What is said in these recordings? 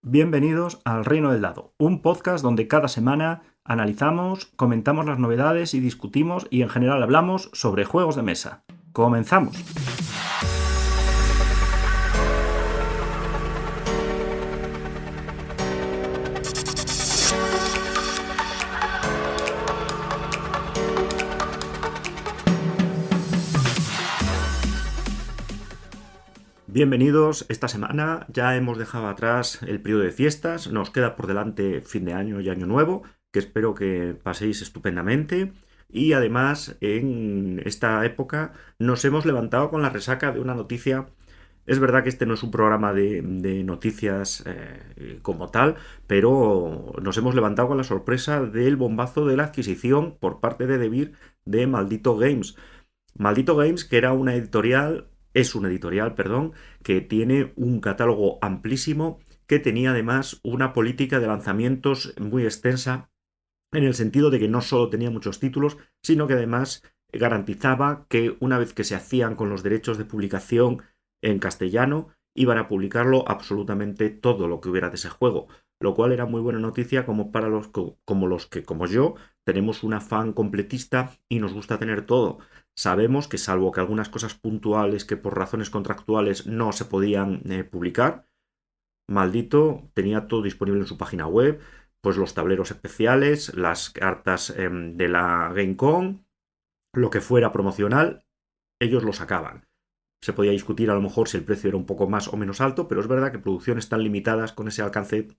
Bienvenidos al Reino del Dado, un podcast donde cada semana analizamos, comentamos las novedades y discutimos y en general hablamos sobre juegos de mesa. ¡Comenzamos! Bienvenidos, esta semana ya hemos dejado atrás el periodo de fiestas, nos queda por delante fin de año y año nuevo, que espero que paséis estupendamente. Y además en esta época nos hemos levantado con la resaca de una noticia. Es verdad que este no es un programa de noticias como tal, pero nos hemos levantado con la sorpresa del bombazo de la adquisición por parte de Devir de Maldito Games. Maldito Games, que era una editorial, es una editorial, perdón, que tiene un catálogo amplísimo, que tenía además una política de lanzamientos muy extensa, en el sentido de que no solo tenía muchos títulos, sino que además garantizaba que una vez que se hacían con los derechos de publicación en castellano, iban a publicarlo absolutamente todo lo que hubiera de ese juego, lo cual era muy buena noticia como para los que, como yo, tenemos un afán completista y nos gusta tener todo. Sabemos que salvo que algunas cosas puntuales que por razones contractuales no se podían publicar, Maldito tenía todo disponible en su página web, pues los tableros especiales, las cartas de la GameCon, lo que fuera promocional, ellos lo sacaban. Se podía discutir a lo mejor si el precio era un poco más o menos alto, pero es verdad que producciones tan limitadas con ese alcance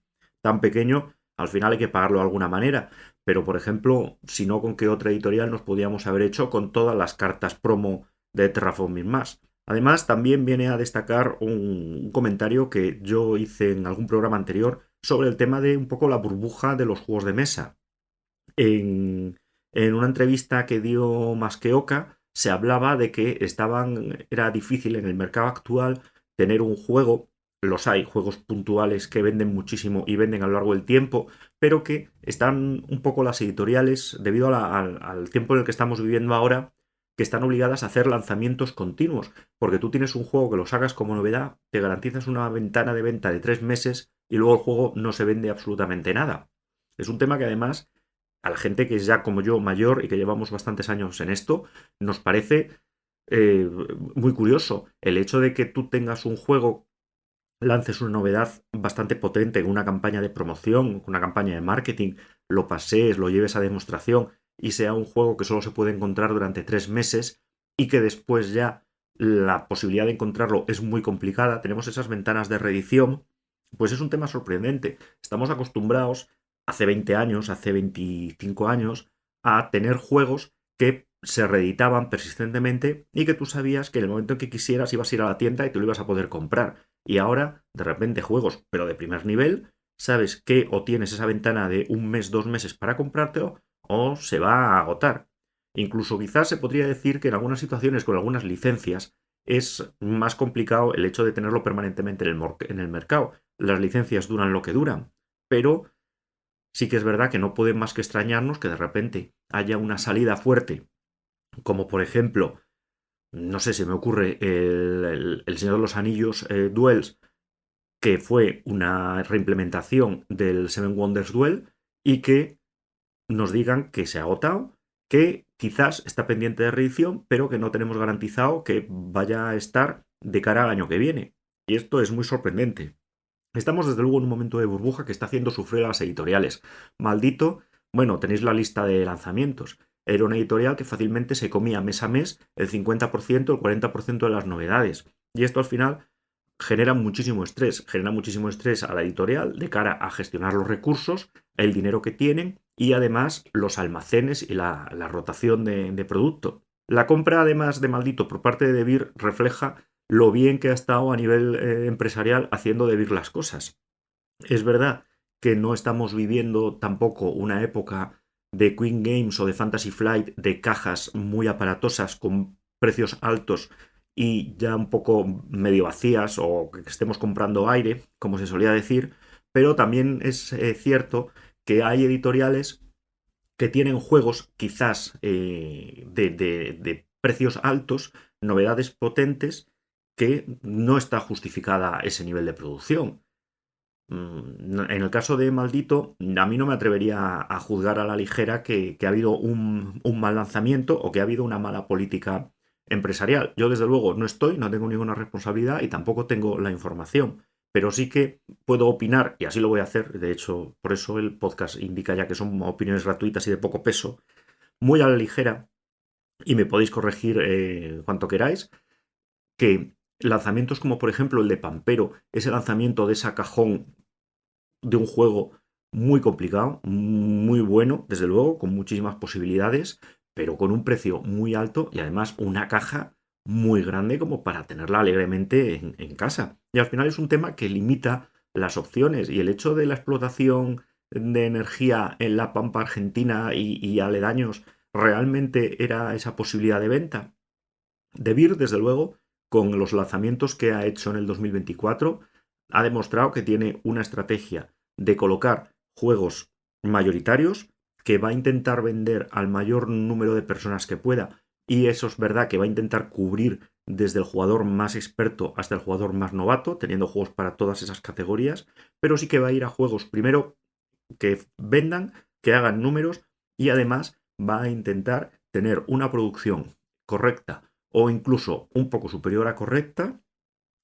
tan pequeño, al final hay que pagarlo de alguna manera. Pero, por ejemplo, si no, ¿con qué otra editorial nos podíamos haber hecho con todas las cartas promo de Terraforming Mars? Además, también viene a destacar un comentario que yo hice en algún programa anterior sobre el tema de un poco la burbuja de los juegos de mesa. En una entrevista que dio Masqueoka se hablaba de que era difícil en el mercado actual tener un juego. Los hay, juegos puntuales que venden muchísimo y venden a lo largo del tiempo, pero que están un poco las editoriales, debido al tiempo en el que estamos viviendo ahora, que están obligadas a hacer lanzamientos continuos, porque tú tienes un juego que lo sacas como novedad, te garantizas una ventana de venta de 3 meses y luego el juego no se vende absolutamente nada. Es un tema que además a la gente que es ya como yo mayor y que llevamos bastantes años en esto, nos parece muy curioso el hecho de que tú tengas un juego, lances una novedad bastante potente en una campaña de promoción, una campaña de marketing, lo pasees, lo lleves a demostración y sea un juego que solo se puede encontrar durante 3 meses y que después ya la posibilidad de encontrarlo es muy complicada, tenemos esas ventanas de reedición, pues es un tema sorprendente. Estamos acostumbrados hace 20 años, hace 25 años, a tener juegos que se reeditaban persistentemente y que tú sabías que en el momento en que quisieras ibas a ir a la tienda y te lo ibas a poder comprar. Y ahora, de repente, juegos, pero de primer nivel, sabes que o tienes esa ventana de 1 mes, 2 meses para comprártelo, o se va a agotar. Incluso quizás se podría decir que en algunas situaciones con algunas licencias es más complicado el hecho de tenerlo permanentemente en el mercado. Las licencias duran lo que duran, pero sí que es verdad que no puede más que extrañarnos que de repente haya una salida fuerte, como por ejemplo, no sé, se me ocurre el Señor de los Anillos Duels, que fue una reimplementación del Seven Wonders Duel y que nos digan que se ha agotado, que quizás está pendiente de reedición, pero que no tenemos garantizado que vaya a estar de cara al año que viene. Y esto es muy sorprendente. Estamos desde luego en un momento de burbuja que está haciendo sufrir a las editoriales. Maldito, bueno, tenéis la lista de lanzamientos. Era una editorial que fácilmente se comía mes a mes el 50%, el 40% de las novedades. Y esto al final genera muchísimo estrés a la editorial de cara a gestionar los recursos, el dinero que tienen y además los almacenes y la rotación de producto. La compra además de Maldito por parte de Devir refleja lo bien que ha estado a nivel empresarial haciendo Devir las cosas. Es verdad que no estamos viviendo tampoco una época de Queen Games o de Fantasy Flight de cajas muy aparatosas con precios altos y ya un poco medio vacías o que estemos comprando aire, como se solía decir, pero también es cierto que hay editoriales que tienen juegos quizás de precios altos, novedades potentes, que no está justificada ese nivel de producción. En el caso de Maldito, a mí no me atrevería a juzgar a la ligera que ha habido un mal lanzamiento o que ha habido una mala política empresarial. Yo, desde luego, no tengo ninguna responsabilidad y tampoco tengo la información. Pero sí que puedo opinar, y así lo voy a hacer. De hecho, por eso el podcast indica ya que son opiniones gratuitas y de poco peso, muy a la ligera, y me podéis corregir cuanto queráis, que lanzamientos como por ejemplo el de Pampero, ese lanzamiento de esa cajón de un juego muy complicado, muy bueno, desde luego, con muchísimas posibilidades, pero con un precio muy alto y además una caja muy grande como para tenerla alegremente en casa. Y al final es un tema que limita las opciones y el hecho de la explotación de energía en la pampa argentina y aledaños realmente era esa posibilidad de venta. De Beer, desde luego, con los lanzamientos que ha hecho en el 2024, ha demostrado que tiene una estrategia de colocar juegos mayoritarios que va a intentar vender al mayor número de personas que pueda. Y eso es verdad que va a intentar cubrir desde el jugador más experto hasta el jugador más novato, teniendo juegos para todas esas categorías, pero sí que va a ir a juegos primero que vendan, que hagan números y además va a intentar tener una producción correcta o incluso un poco superior a correcta,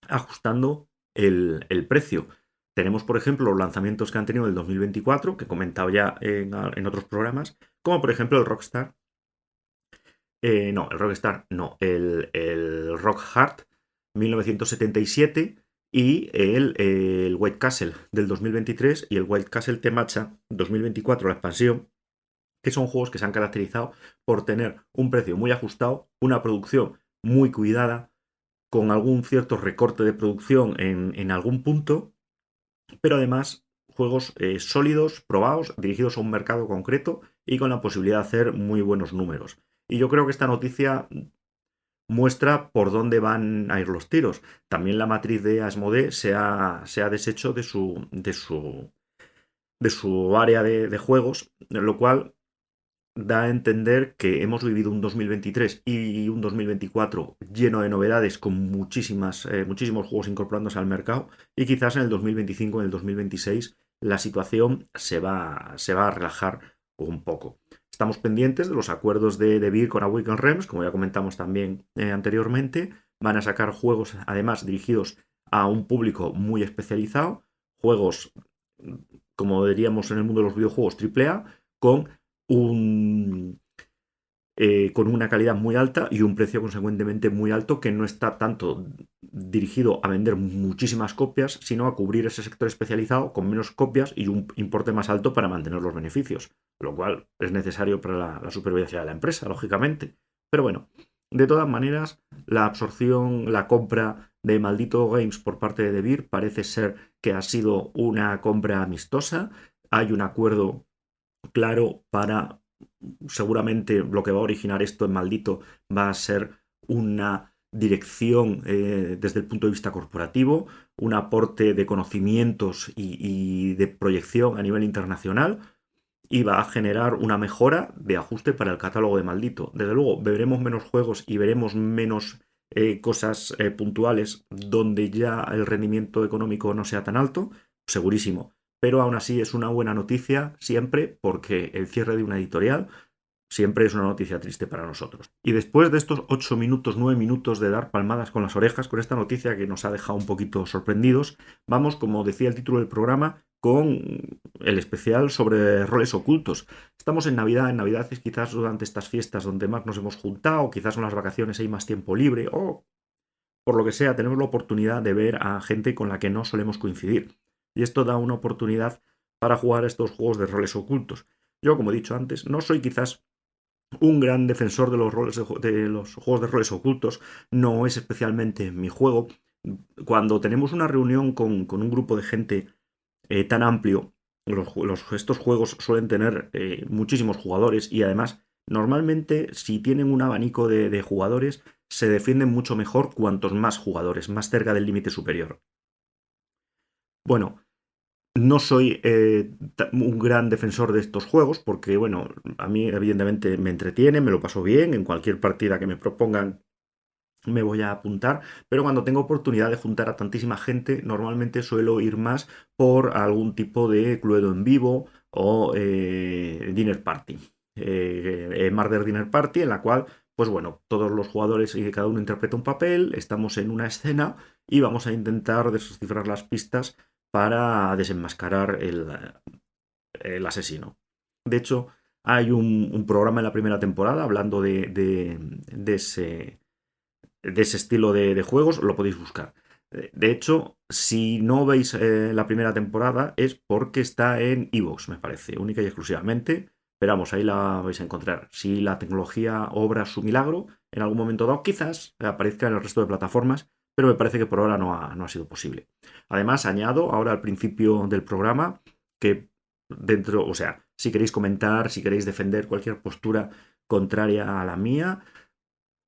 ajustando el precio. Tenemos, por ejemplo, los lanzamientos que han tenido en el 2024, que he comentado ya en otros programas, como por ejemplo el Rockstar. No, el Rockstar, no, el Rock Hard 1977 y el White Castle del 2023 y el White Castle Temacha 2024, la expansión, que son juegos que se han caracterizado por tener un precio muy ajustado, una producción muy cuidada, con algún cierto recorte de producción en algún punto, pero además juegos sólidos, probados, dirigidos a un mercado concreto y con la posibilidad de hacer muy buenos números. Y yo creo que esta noticia muestra por dónde van a ir los tiros. También la matriz de Asmodee se ha deshecho de su área de juegos, lo cual da a entender que hemos vivido un 2023 y un 2024 lleno de novedades, con muchísimos juegos incorporándose al mercado, y quizás en el 2025, en el 2026, la situación se va a relajar un poco. Estamos pendientes de los acuerdos de Beer con Awaken Realms, como ya comentamos también anteriormente. Van a sacar juegos, además, dirigidos a un público muy especializado, juegos, como diríamos en el mundo de los videojuegos, AAA, con un, con una calidad muy alta y un precio consecuentemente muy alto, que no está tanto dirigido a vender muchísimas copias, sino a cubrir ese sector especializado con menos copias y un importe más alto para mantener los beneficios, lo cual es necesario para la supervivencia de la empresa, lógicamente. Pero bueno, de todas maneras, la absorción, la compra de Maldito Games por parte de Beer parece ser que ha sido una compra amistosa. Hay un acuerdo claro para, seguramente lo que va a originar esto en Maldito va a ser una dirección desde el punto de vista corporativo, un aporte de conocimientos y de proyección a nivel internacional, y va a generar una mejora de ajuste para el catálogo de Maldito. Desde luego, veremos menos juegos y veremos menos cosas puntuales donde ya el rendimiento económico no sea tan alto, segurísimo. Pero aún así es una buena noticia siempre, porque el cierre de una editorial siempre es una noticia triste para nosotros. Y después de estos 8 minutos, 9 minutos de dar palmadas con las orejas con esta noticia que nos ha dejado un poquito sorprendidos, vamos, como decía el título del programa, con el especial sobre roles ocultos. Estamos en Navidad es quizás durante estas fiestas donde más nos hemos juntado, quizás en las vacaciones hay más tiempo libre, o por lo que sea, tenemos la oportunidad de ver a gente con la que no solemos coincidir. Y esto da una oportunidad para jugar estos juegos de roles ocultos. Yo, como he dicho antes, no soy quizás un gran defensor de los juegos de roles ocultos, no es especialmente mi juego. Cuando tenemos una reunión con un grupo de gente tan amplio, estos juegos suelen tener muchísimos jugadores, y además, normalmente, si tienen un abanico de jugadores, se defienden mucho mejor cuantos más jugadores, más cerca del límite superior. Bueno, no soy un gran defensor de estos juegos porque, bueno, a mí evidentemente me entretiene, me lo paso bien en cualquier partida que me propongan. me voy a apuntar, pero cuando tengo oportunidad de juntar a tantísima gente, normalmente suelo ir más por algún tipo de Cluedo en vivo o Dinner Party. Murder Dinner Party, en la cual, pues bueno, todos los jugadores y cada uno interpreta un papel, estamos en una escena y vamos a intentar descifrar las pistas para desenmascarar el asesino. De hecho, hay un programa en la primera temporada hablando de ese estilo de juegos, lo podéis buscar. De hecho, si no veis la primera temporada es porque está en iVoox, me parece, única y exclusivamente. Pero vamos, ahí la vais a encontrar. Si la tecnología obra su milagro, en algún momento dado quizás aparezca en el resto de plataformas, pero me parece que por ahora no ha sido posible. Además, añado ahora al principio del programa que dentro, o sea, si queréis comentar, si queréis defender cualquier postura contraria a la mía,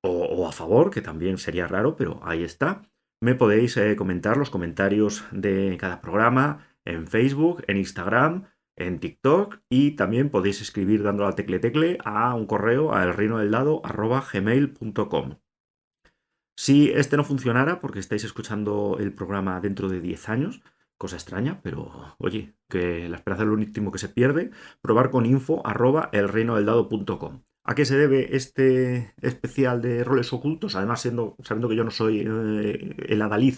o a favor, que también sería raro, pero ahí está. Me podéis comentar los comentarios de cada programa en Facebook, en Instagram, en TikTok y también podéis escribir dando al tecle a un correo a elreinodeldado@gmail.com. Si este no funcionara, porque estáis escuchando el programa dentro de 10 años, cosa extraña, pero oye, que la esperanza es lo último que se pierde, probar con info@elreinodeldado.com. ¿A qué se debe este especial de roles ocultos? Además, sabiendo que yo no soy el adalid,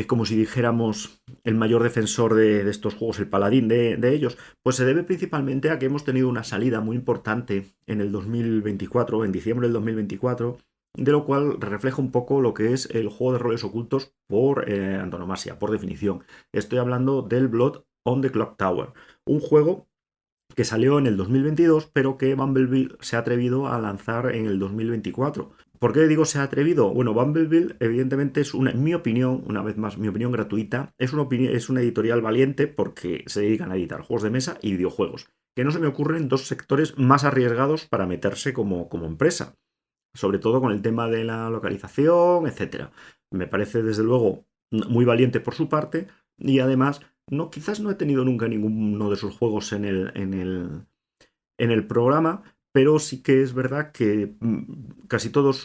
como si dijéramos el mayor defensor de estos juegos, el paladín de ellos, pues se debe principalmente a que hemos tenido una salida muy importante en el 2024, en diciembre del 2024, de lo cual refleja un poco lo que es el juego de roles ocultos por antonomasia, por definición. Estoy hablando del Blood on the Clock Tower, un juego que salió en el 2022, pero que Bumblebee se ha atrevido a lanzar en el 2024. ¿Por qué digo se ha atrevido? Bueno, Bumblebee evidentemente es en mi opinión, una vez más, mi opinión gratuita, es una editorial valiente porque se dedican a editar juegos de mesa y videojuegos, que no se me ocurren dos sectores más arriesgados para meterse como empresa, sobre todo con el tema de la localización, etcétera. Me parece desde luego muy valiente por su parte y además quizás no he tenido nunca ninguno de sus juegos en el programa, pero sí que es verdad que casi todos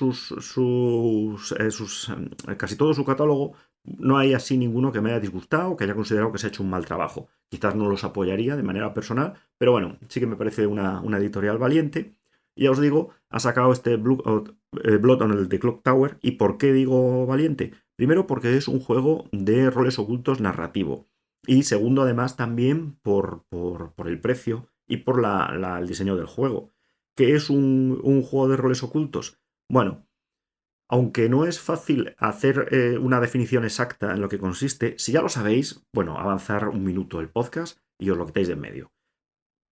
casi todo su catálogo no hay así ninguno que me haya disgustado, que haya considerado que se ha hecho un mal trabajo. Quizás no los apoyaría de manera personal, pero bueno, sí que me parece una editorial valiente. Y ya os digo, ha sacado este Blood on the Clock Tower. ¿Y por qué digo valiente? Primero porque es un juego de roles ocultos narrativo. Y segundo, además, también por el precio y por el diseño del juego. ¿Qué es un juego de roles ocultos? Bueno, aunque no es fácil hacer una definición exacta en lo que consiste, si ya lo sabéis, bueno, avanzar un minuto el podcast y os lo quitáis de en medio.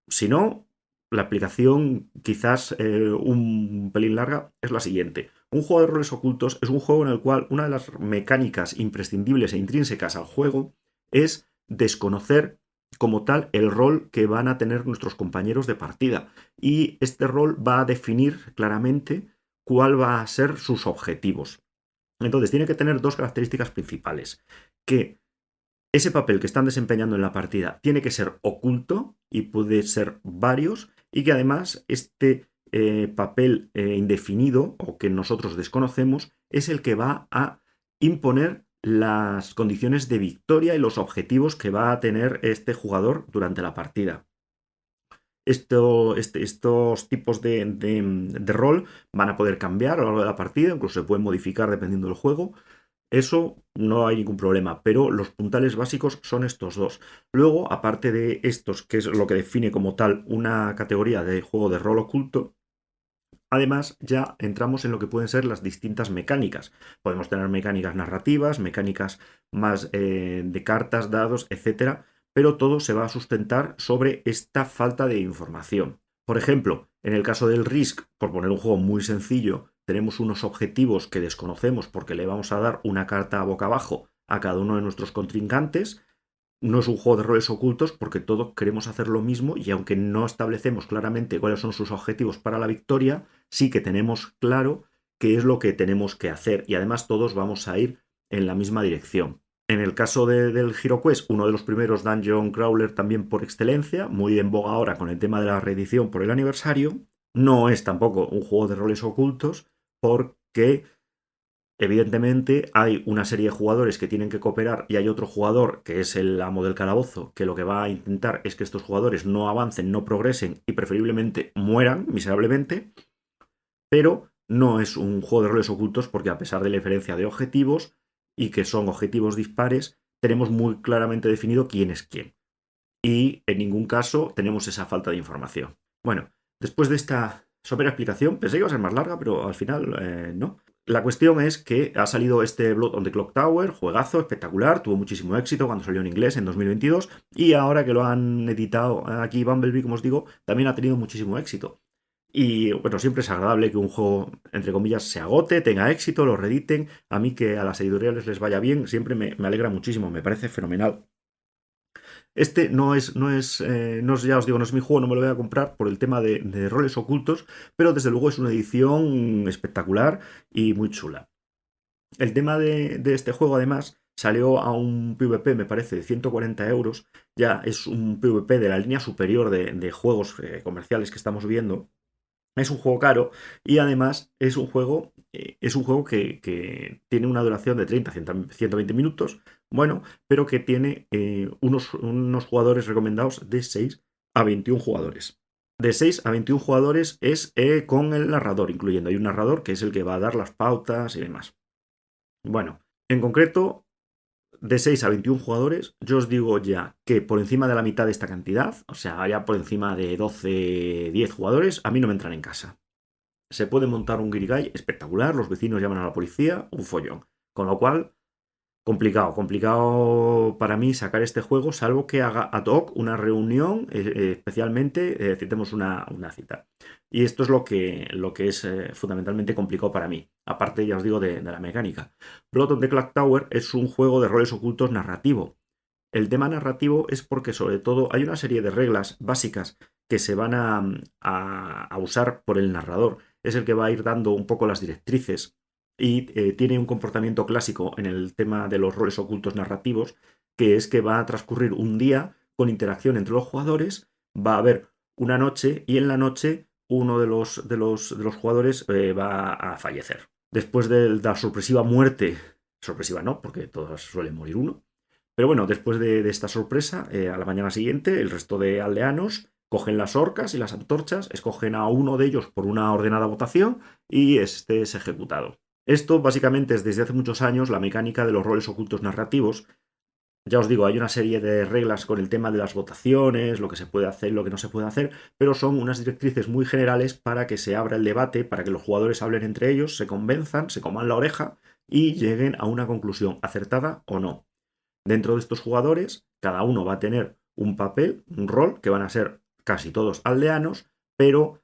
Si no, la aplicación quizás un pelín larga es la siguiente. Un juego de roles ocultos es un juego en el cual una de las mecánicas imprescindibles e intrínsecas al juego es desconocer como tal el rol que van a tener nuestros compañeros de partida. Y este rol va a definir claramente cuál va a ser sus objetivos. Entonces tiene que tener dos características principales. Que ese papel que están desempeñando en la partida tiene que ser oculto y puede ser varios, y que además este papel indefinido o que nosotros desconocemos es el que va a imponer las condiciones de victoria y los objetivos que va a tener este jugador durante la partida. Estos tipos de rol van a poder cambiar a lo largo de la partida, incluso se pueden modificar dependiendo del juego. Eso no hay ningún problema, pero los puntales básicos son estos dos. Luego, aparte de estos, que es lo que define como tal una categoría de juego de rol oculto, además ya entramos en lo que pueden ser las distintas mecánicas. Podemos tener mecánicas narrativas, mecánicas más de cartas, dados, etcétera, pero todo se va a sustentar sobre esta falta de información. Por ejemplo, en el caso del Risk, por poner un juego muy sencillo, tenemos unos objetivos que desconocemos porque le vamos a dar una carta boca abajo a cada uno de nuestros contrincantes. No es un juego de roles ocultos porque todos queremos hacer lo mismo y aunque no establecemos claramente cuáles son sus objetivos para la victoria, sí que tenemos claro qué es lo que tenemos que hacer y además todos vamos a ir en la misma dirección. En el caso del HeroQuest, uno de los primeros Dungeon Crawler también por excelencia, muy en boga ahora con el tema de la reedición por el aniversario, no es tampoco un juego de roles ocultos porque Evidentemente hay una serie de jugadores que tienen que cooperar y hay otro jugador que es el amo del calabozo que lo que va a intentar es que estos jugadores no avancen, no progresen y preferiblemente mueran miserablemente, pero no es un juego de roles ocultos porque a pesar de la diferencia de objetivos y que son objetivos dispares, tenemos muy claramente definido quién es quién. Y en ningún caso tenemos esa falta de información. Bueno, después de esta somera explicación, pensé que iba a ser más larga, pero al final no. La cuestión es que ha salido este Blood on the Clock Tower, juegazo, espectacular, tuvo muchísimo éxito cuando salió en inglés en 2022 y ahora que lo han editado aquí Bumblebee, como os digo, también ha tenido muchísimo éxito. Y bueno, siempre es agradable que un juego, entre comillas, se agote, tenga éxito, lo reediten. A mí que a las editoriales les vaya bien, siempre me alegra muchísimo, me parece fenomenal. Este no es, ya os digo, no es mi juego, no me lo voy a comprar por el tema de roles ocultos, pero desde luego es una edición espectacular y muy chula. El tema de este juego, además, salió a un PvP, me parece, de 140 euros. Ya es un PvP de la línea superior de juegos comerciales que estamos viendo. Es un juego caro y además es un juego que tiene una duración de 30-120 minutos, bueno, pero que tiene unos jugadores recomendados de 6 a 21 jugadores. De 6 a 21 jugadores es con el narrador, incluyendo. Hay un narrador que es el que va a dar las pautas y demás. Bueno, en concreto, de 6 a 21 jugadores, yo os digo ya que por encima de la mitad de esta cantidad, o sea, ya por encima de 12, 10 jugadores, a mí no me entran en casa. Se puede montar un guirigay espectacular, los vecinos llaman a la policía, un follón. Con lo cual, complicado para mí sacar este juego, salvo que haga ad hoc una reunión, especialmente, citemos una cita. Y esto es lo que es fundamentalmente complicado para mí, aparte, ya os digo, de la mecánica. Blood on the Clock Tower es un juego de roles ocultos narrativo. El tema narrativo es porque sobre todo hay una serie de reglas básicas que se van a usar por el narrador. Es el que va a ir dando un poco las directrices y tiene un comportamiento clásico en el tema de los roles ocultos narrativos, que es que va a transcurrir un día con interacción entre los jugadores, va a haber una noche y en la noche uno de los jugadores va a fallecer. Después de la sorpresiva muerte, sorpresiva no, porque todas suelen morir uno, pero bueno, después de esta sorpresa, a la mañana siguiente, el resto de aldeanos cogen las orcas y las antorchas, escogen a uno de ellos por una ordenada votación y este es ejecutado. Esto básicamente es desde hace muchos años la mecánica de los roles ocultos narrativos. Ya os digo, hay una serie de reglas con el tema de las votaciones, lo que se puede hacer, lo que no se puede hacer, pero son unas directrices muy generales para que se abra el debate, para que los jugadores hablen entre ellos, se convenzan, se coman la oreja y lleguen a una conclusión acertada o no. Dentro de estos jugadores, cada uno va a tener un papel, un rol, que van a ser casi todos aldeanos, pero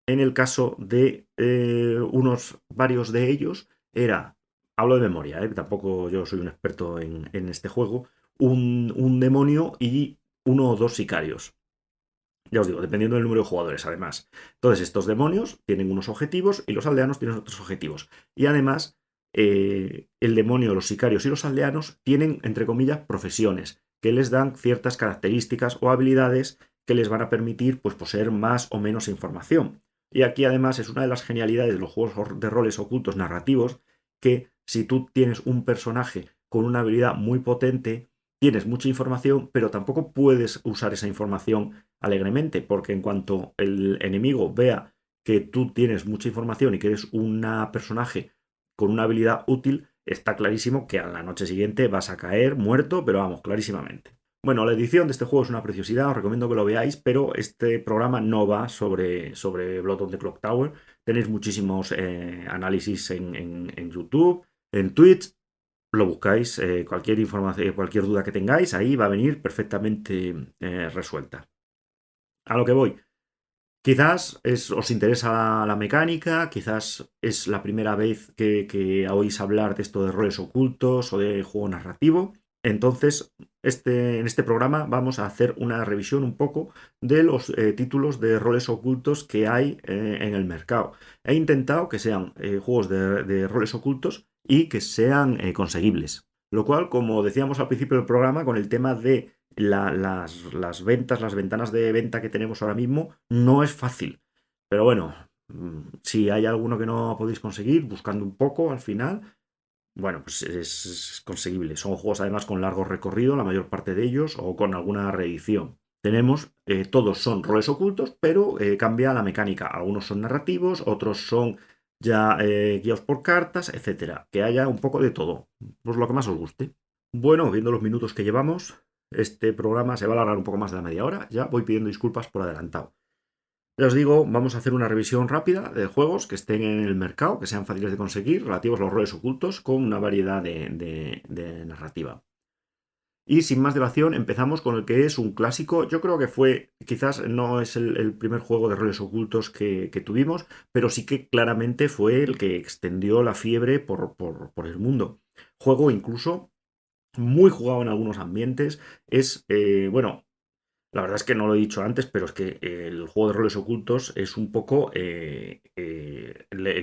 en el caso de varios de ellos, hablo de memoria, tampoco yo soy un experto en este juego, un demonio y uno o dos sicarios. Ya os digo, dependiendo del número de jugadores, además. Entonces, estos demonios tienen unos objetivos y los aldeanos tienen otros objetivos. Y además, el demonio, los sicarios y los aldeanos tienen, entre comillas, profesiones que les dan ciertas características o habilidades que les van a permitir pues, poseer más o menos información. Y aquí, además, es una de las genialidades de los juegos de roles ocultos narrativos que si tú tienes un personaje con una habilidad muy potente, tienes mucha información, pero tampoco puedes usar esa información alegremente, porque en cuanto el enemigo vea que tú tienes mucha información y que eres un personaje con una habilidad útil, está clarísimo que a la noche siguiente vas a caer muerto, pero vamos, clarísimamente. Bueno, la edición de este juego es una preciosidad, os recomiendo que lo veáis, pero este programa no va sobre Blood on the Clock Tower. Tenéis muchísimos análisis en YouTube, en Twitch, lo buscáis, cualquier información, cualquier duda que tengáis, ahí va a venir perfectamente resuelta. A lo que voy. Quizás os interesa la mecánica, quizás es la primera vez que oís hablar de esto de roles ocultos o de juego narrativo. Entonces, en este programa vamos a hacer una revisión un poco de los títulos de roles ocultos que hay en el mercado. He intentado que sean juegos de roles ocultos y que sean conseguibles. Lo cual, como decíamos al principio del programa, con el tema de las ventas, las ventanas de venta que tenemos ahora mismo, no es fácil. Pero bueno, si hay alguno que no podéis conseguir, buscando un poco al final, bueno, pues es conseguible. Son juegos además con largo recorrido, la mayor parte de ellos, o con alguna reedición. Tenemos, todos son roles ocultos, pero cambia la mecánica. Algunos son narrativos, otros son ya guiados por cartas, etcétera. Que haya un poco de todo. Pues lo que más os guste. Bueno, viendo los minutos que llevamos, este programa se va a alargar un poco más de la media hora. Ya voy pidiendo disculpas por adelantado. Ya os digo, vamos a hacer una revisión rápida de juegos que estén en el mercado, que sean fáciles de conseguir, relativos a los roles ocultos, con una variedad de narrativa. Y sin más dilación, empezamos con el que es un clásico. Yo creo que fue, quizás no es el primer juego de roles ocultos que tuvimos, pero sí que claramente fue el que extendió la fiebre por el mundo. Juego incluso muy jugado en algunos ambientes. Es, bueno, la verdad es que no lo he dicho antes, pero es que el juego de roles ocultos es un poco el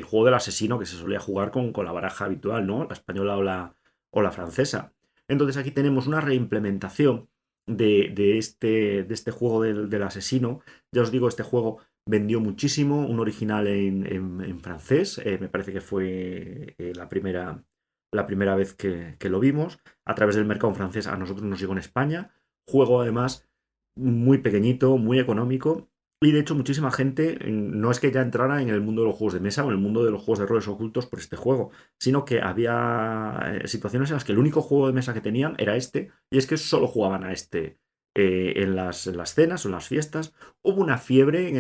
juego del asesino que se solía jugar con la baraja habitual, ¿no? La española o la francesa. Entonces aquí tenemos una reimplementación de este juego del asesino. Ya os digo, este juego vendió muchísimo, un original en francés, me parece que fue la primera vez que lo vimos. A través del mercado francés a nosotros nos llegó en España. Juego además muy pequeñito, muy económico. Y de hecho, muchísima gente no es que ya entrara en el mundo de los juegos de mesa o en el mundo de los juegos de roles ocultos por este juego, sino que había situaciones en las que el único juego de mesa que tenían era este, y es que solo jugaban a este en las cenas o en las fiestas. Hubo una fiebre en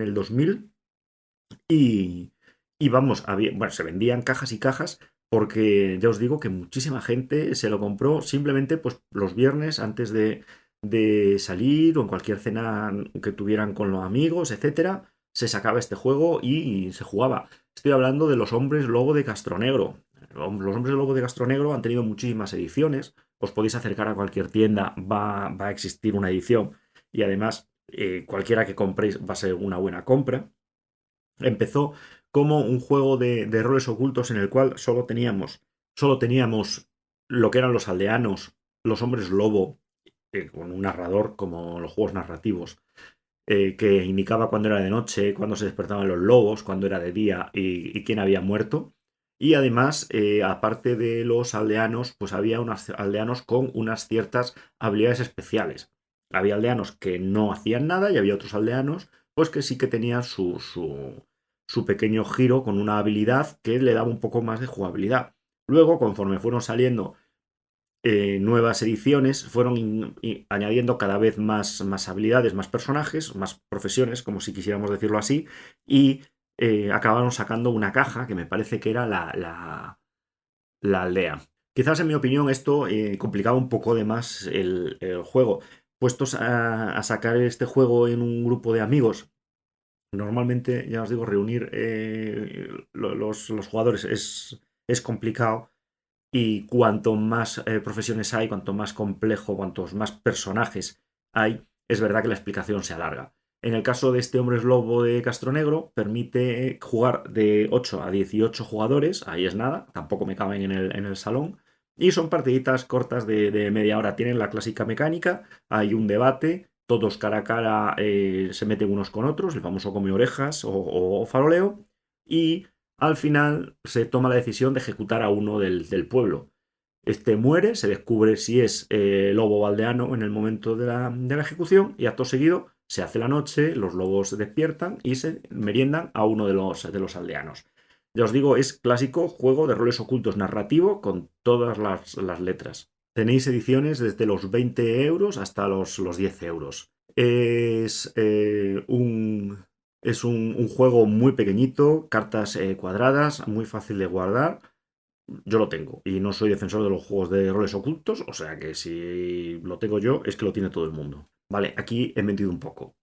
el 2000 y, y vamos, bueno, se vendían cajas y cajas porque ya os digo que muchísima gente se lo compró simplemente pues los viernes antes de salir o en cualquier cena que tuvieran con los amigos, etcétera, se sacaba este juego y se jugaba. Estoy hablando de los Hombres Lobo de Castronegro. Los Hombres Lobo de Castronegro han tenido muchísimas ediciones. Os podéis acercar a cualquier tienda, va a existir una edición y además cualquiera que compréis va a ser una buena compra. Empezó como un juego de roles ocultos en el cual solo teníamos lo que eran los aldeanos, los hombres lobo, con un narrador como los juegos narrativos, que indicaba cuándo era de noche, cuándo se despertaban los lobos, cuándo era de día y quién había muerto. Y además, aparte de los aldeanos, pues había unos aldeanos con unas ciertas habilidades especiales. Había aldeanos que no hacían nada y había otros aldeanos pues que sí que tenían su pequeño giro con una habilidad que le daba un poco más de jugabilidad. Luego, conforme fueron saliendo nuevas ediciones, fueron añadiendo cada vez más habilidades, más personajes, más profesiones, como si quisiéramos decirlo así, y acabaron sacando una caja que me parece que era la aldea. Quizás en mi opinión esto complicaba un poco de más el juego. Puestos a sacar este juego en un grupo de amigos, normalmente, ya os digo, reunir los jugadores es complicado y cuanto más profesiones hay, cuanto más complejo, cuantos más personajes hay, es verdad que la explicación se alarga. En el caso de este Hombres Lobo de Castronegro, permite jugar de 8 a 18 jugadores, ahí es nada, tampoco me caben en el salón, y son partiditas cortas de media hora. Tienen la clásica mecánica, hay un debate, todos cara a cara se meten unos con otros, el famoso come orejas o faroleo, y al final se toma la decisión de ejecutar a uno del pueblo. Este muere, se descubre si es lobo o aldeano en el momento de la ejecución y acto seguido se hace la noche, los lobos se despiertan y se meriendan a uno de los aldeanos. Ya os digo, es clásico juego de roles ocultos narrativo con todas las letras. Tenéis ediciones desde los 20 euros hasta los 10 euros. Es un juego muy pequeñito, cartas cuadradas, muy fácil de guardar. Yo lo tengo y no soy defensor de los juegos de roles ocultos, o sea que si lo tengo yo es que lo tiene todo el mundo. Vale, aquí he mentido un poco.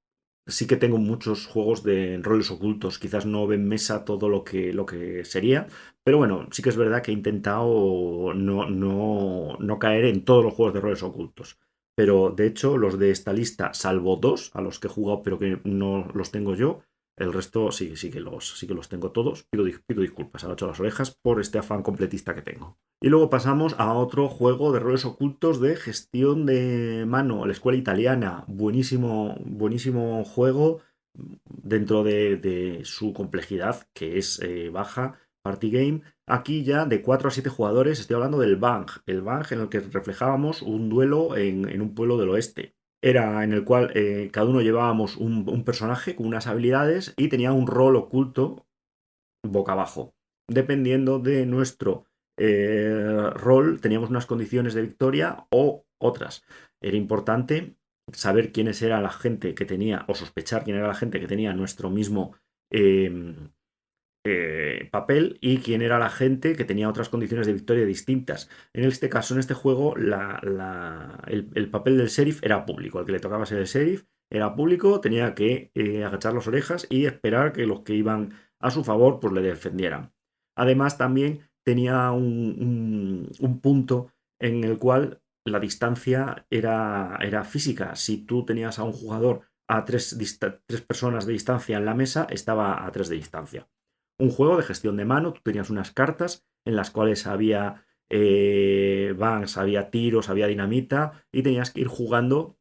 Sí que tengo muchos juegos de roles ocultos, quizás no ven mesa todo lo que sería, pero bueno, sí que es verdad que he intentado no caer en todos los juegos de roles ocultos. Pero de hecho, los de esta lista, salvo dos a los que he jugado pero que no los tengo yo, el resto sí que los tengo todos. Pido disculpas a las orejas por este afán completista que tengo. Y luego pasamos a otro juego de roles ocultos de gestión de mano, la escuela italiana. Buenísimo, buenísimo juego dentro de su complejidad, que es baja, Party Game. Aquí ya de 4 a 7 jugadores, estoy hablando del Bang. El Bang en el que reflejábamos un duelo en un pueblo del oeste. Era en el cual cada uno llevábamos un personaje con unas habilidades y tenía un rol oculto boca abajo. Dependiendo de nuestro rol, teníamos unas condiciones de victoria o otras. Era importante saber quiénes era la gente que tenía, o sospechar quién era la gente que tenía nuestro mismo papel y quién era la gente que tenía otras condiciones de victoria distintas. En este caso, en este juego, el papel del sheriff era público. El que le tocaba ser el sheriff era público, tenía que agachar las orejas y esperar que los que iban a su favor pues le defendieran. Además, también tenía un punto en el cual la distancia era física. Si tú tenías a un jugador a tres personas de distancia en la mesa, estaba a 3 de distancia. Un juego de gestión de mano, tú tenías unas cartas en las cuales había bangs, había tiros, había dinamita y tenías que ir jugando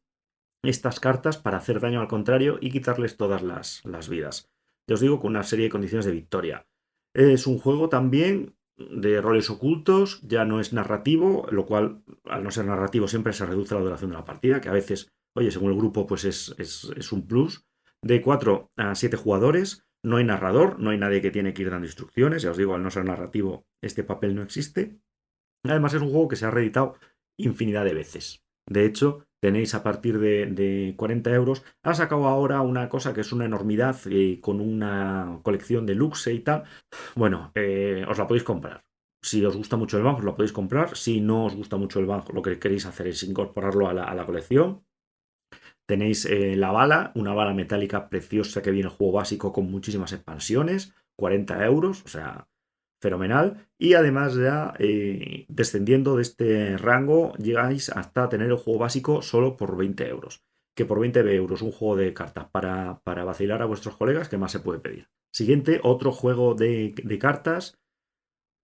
estas cartas para hacer daño al contrario y quitarles todas las vidas. Ya os digo, con una serie de condiciones de victoria. Es un juego también de roles ocultos, ya no es narrativo, lo cual, al no ser narrativo, siempre se reduce la duración de la partida, que a veces, oye, según el grupo, pues es un plus. De 4 a 7 jugadores, no hay narrador, no hay nadie que tiene que ir dando instrucciones, ya os digo, al no ser narrativo, este papel no existe. Además, es un juego que se ha reeditado infinidad de veces. De hecho, tenéis a partir de 40 euros. Ha sacado ahora una cosa que es una enormidad con una colección de luxe y tal. Bueno, os la podéis comprar. Si os gusta mucho el banco, os la podéis comprar. Si no os gusta mucho el banco, lo que queréis hacer es incorporarlo a la colección. Tenéis la bala, una bala metálica preciosa que viene en el juego básico con muchísimas expansiones. 40 euros, o sea, fenomenal. Y además ya descendiendo de este rango llegáis hasta tener el juego básico solo por 20 euros. Que por 20 euros un juego de cartas para vacilar a vuestros colegas, ¿qué más se puede pedir? Siguiente, otro juego de cartas,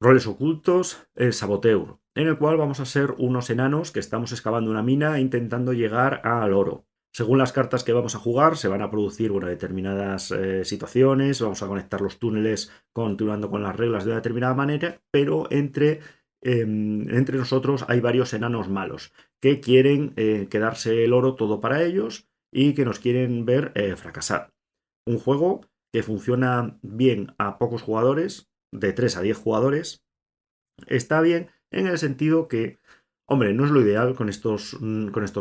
roles ocultos, el Saboteur, en el cual vamos a ser unos enanos que estamos excavando una mina intentando llegar al oro. Según las cartas que vamos a jugar, se van a producir determinadas situaciones, vamos a conectar los túneles continuando con las reglas de una determinada manera, pero entre nosotros hay varios enanos malos que quieren quedarse el oro todo para ellos y que nos quieren ver fracasar. Un juego que funciona bien a pocos jugadores, de 3 a 10 jugadores, está bien en el sentido que, hombre, no es lo ideal con estos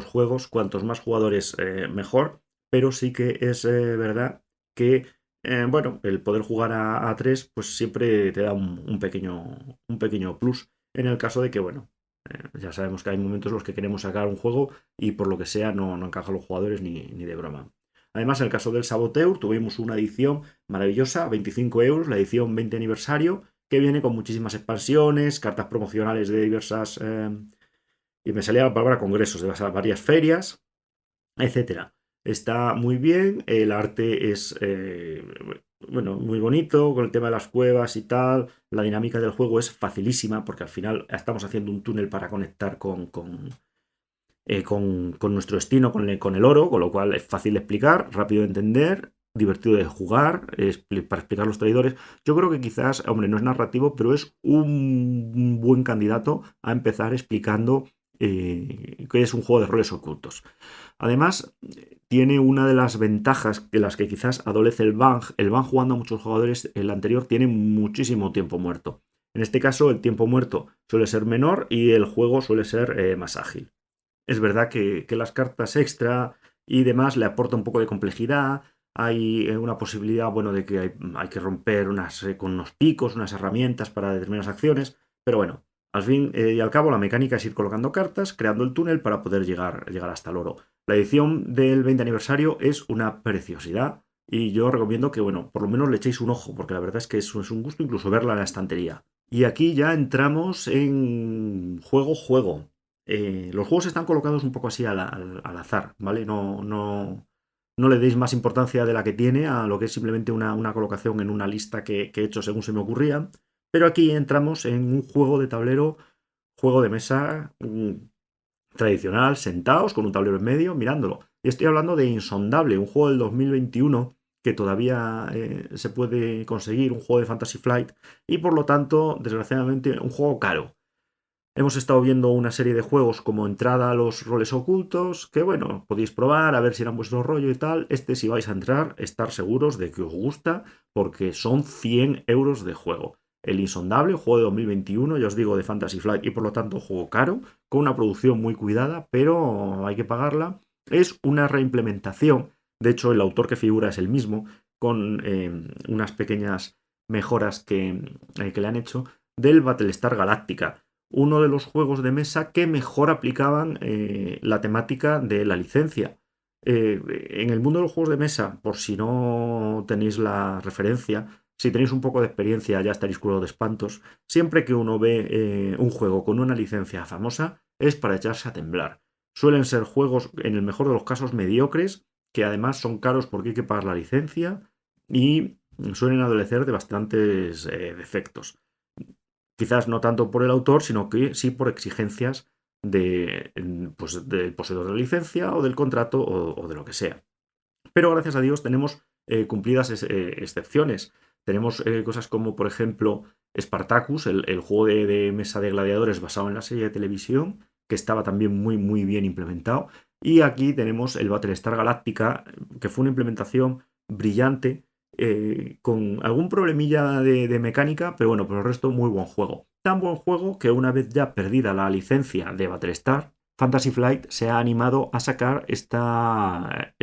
juegos, cuantos más jugadores mejor, pero sí que es verdad que, bueno, el poder jugar a 3 pues siempre te da un pequeño plus en el caso de que, bueno, ya sabemos que hay momentos en los que queremos sacar un juego y por lo que sea no encajan los jugadores ni de broma. Además, en el caso del Saboteur tuvimos una edición maravillosa, 25 euros, la edición 20 aniversario, que viene con muchísimas expansiones, cartas promocionales de diversas... y me salía la palabra congresos, de varias ferias, etcétera. Está muy bien, el arte es bueno, muy bonito, con el tema de las cuevas y tal. La dinámica del juego es facilísima, porque al final estamos haciendo un túnel para conectar con nuestro destino, con el oro, con lo cual es fácil de explicar, rápido de entender, divertido de jugar, para explicar los traidores. Yo creo que quizás, hombre, no es narrativo, pero es un buen candidato a empezar explicando que es un juego de roles ocultos. Además, tiene una de las ventajas de las que quizás adolece el Bang. El Bang jugando a muchos jugadores, el anterior tiene muchísimo tiempo muerto. En este caso, el tiempo muerto suele ser menor y el juego suele ser más ágil. Es verdad que las cartas extra y demás le aporta un poco de complejidad. Hay una posibilidad, bueno, de que hay que romper con unos picos, unas herramientas para determinadas acciones. Pero bueno, al fin y al cabo la mecánica es ir colocando cartas, creando el túnel para poder llegar hasta el oro. La edición del 20 aniversario es una preciosidad y yo recomiendo que, bueno, por lo menos le echéis un ojo, porque la verdad es que es un gusto incluso verla en la estantería. Y aquí ya entramos en juego. Los juegos están colocados un poco así al azar, ¿vale? No le deis más importancia de la que tiene a lo que es simplemente una colocación en una lista que he hecho según se me ocurría. Pero aquí entramos en un juego de tablero, juego de mesa tradicional, sentados con un tablero en medio, mirándolo. Y estoy hablando de Insondable, un juego del 2021 que todavía se puede conseguir un juego de Fantasy Flight y por lo tanto, desgraciadamente, un juego caro. Hemos estado viendo una serie de juegos como entrada a los roles ocultos, que bueno, podéis probar a ver si eran vuestro rollo y tal. Si vais a entrar, estar seguros de que os gusta, porque son 100 euros de juego. El Insondable, juego de 2021, ya os digo, de Fantasy Flight y por lo tanto juego caro, con una producción muy cuidada, pero hay que pagarla. Es una reimplementación, de hecho el autor que figura es el mismo, con unas pequeñas mejoras que le han hecho, del Battlestar Galactica, uno de los juegos de mesa que mejor aplicaban la temática de la licencia. En el mundo de los juegos de mesa, por si no tenéis la referencia, si tenéis un poco de experiencia ya estaréis curados de espantos, siempre que uno ve un juego con una licencia famosa es para echarse a temblar. Suelen ser juegos, en el mejor de los casos, mediocres, que además son caros porque hay que pagar la licencia y suelen adolecer de bastantes defectos. Quizás no tanto por el autor, sino que sí por exigencias pues, del poseedor de la licencia o del contrato o de lo que sea. Pero gracias a Dios tenemos cumplidas excepciones. Tenemos cosas como, por ejemplo, Spartacus, el juego de mesa de gladiadores basado en la serie de televisión, que estaba también muy, muy bien implementado. Y aquí tenemos el Battlestar Galactica, que fue una implementación brillante, con algún problemilla de mecánica, pero bueno, por el resto muy buen juego. Tan buen juego que una vez ya perdida la licencia de Battlestar, Fantasy Flight se ha animado a sacar esta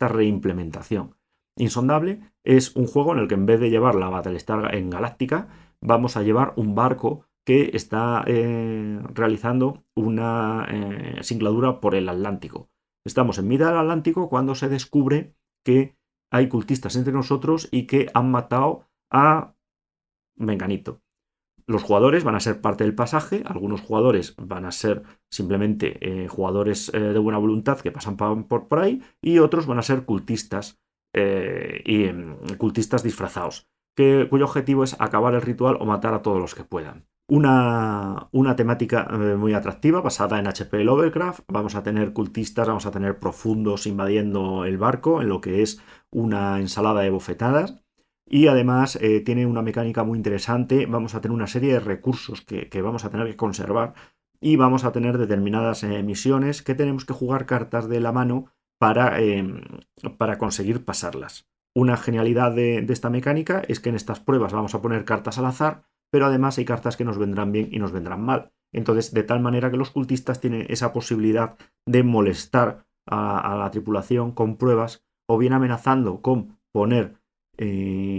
reimplementación. Insondable es un juego en el que en vez de llevar la Battlestar en Galáctica, vamos a llevar un barco que está realizando una singladura por el Atlántico. Estamos en mitad del Atlántico cuando se descubre que hay cultistas entre nosotros y que han matado a Menganito. Los jugadores van a ser parte del pasaje, algunos jugadores van a ser simplemente jugadores de buena voluntad que pasan por ahí y otros van a ser cultistas y cultistas disfrazados, cuyo objetivo es acabar el ritual o matar a todos los que puedan. Una temática muy atractiva basada en HP Lovecraft. Vamos a tener cultistas, vamos a tener profundos invadiendo el barco en lo que es una ensalada de bofetadas. Y además tiene una mecánica muy interesante. Vamos a tener una serie de recursos que vamos a tener que conservar y vamos a tener determinadas misiones que tenemos que jugar cartas de la mano para conseguir pasarlas. Una genialidad de esta mecánica es que en estas pruebas vamos a poner cartas al azar, pero además hay cartas que nos vendrán bien y nos vendrán mal. Entonces, de tal manera que los cultistas tienen esa posibilidad de molestar a la tripulación con pruebas o bien amenazando con poner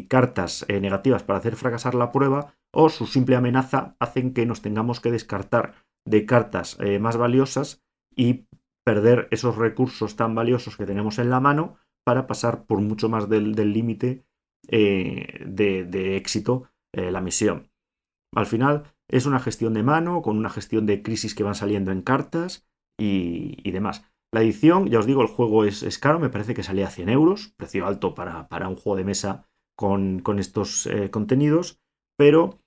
cartas negativas para hacer fracasar la prueba, o su simple amenaza hacen que nos tengamos que descartar de cartas más valiosas y perder esos recursos tan valiosos que tenemos en la mano para pasar por mucho más del límite de éxito la misión. Al final es una gestión de mano con una gestión de crisis que van saliendo en cartas y demás. La edición, ya os digo, el juego es caro, me parece que salía a 100 euros, precio alto para un juego de mesa con estos contenidos, pero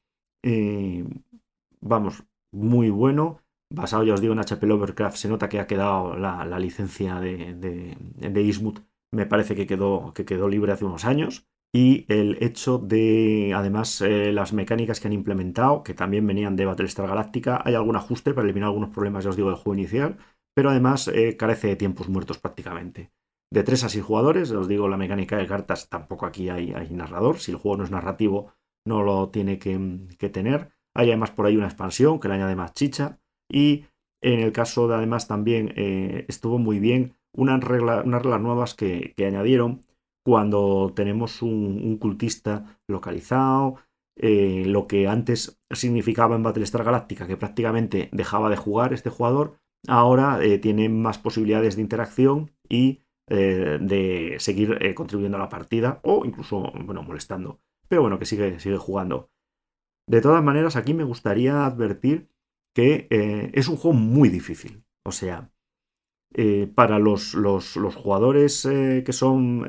vamos, muy bueno. Basado, ya os digo, en HP Lovecraft, se nota que ha quedado la licencia de Eastwood, me parece que quedó libre hace unos años. Y el hecho de, además, las mecánicas que han implementado, que también venían de Battlestar Galactica, hay algún ajuste para eliminar algunos problemas, ya os digo, del juego inicial, pero además carece de tiempos muertos prácticamente. De 3 a 6 jugadores, os digo, la mecánica de cartas, tampoco aquí hay narrador. Si el juego no es narrativo, no lo tiene que tener. Hay además por ahí una expansión que le añade más chicha. Y en el caso de además también estuvo muy bien unas reglas nuevas que añadieron cuando tenemos un cultista localizado. Lo que antes significaba en Battlestar Galactica que prácticamente dejaba de jugar este jugador, ahora tiene más posibilidades de interacción y de seguir contribuyendo a la partida o incluso, bueno, molestando. Pero bueno, que sigue jugando. De todas maneras, aquí me gustaría advertir que es un juego muy difícil. O sea, para los jugadores que son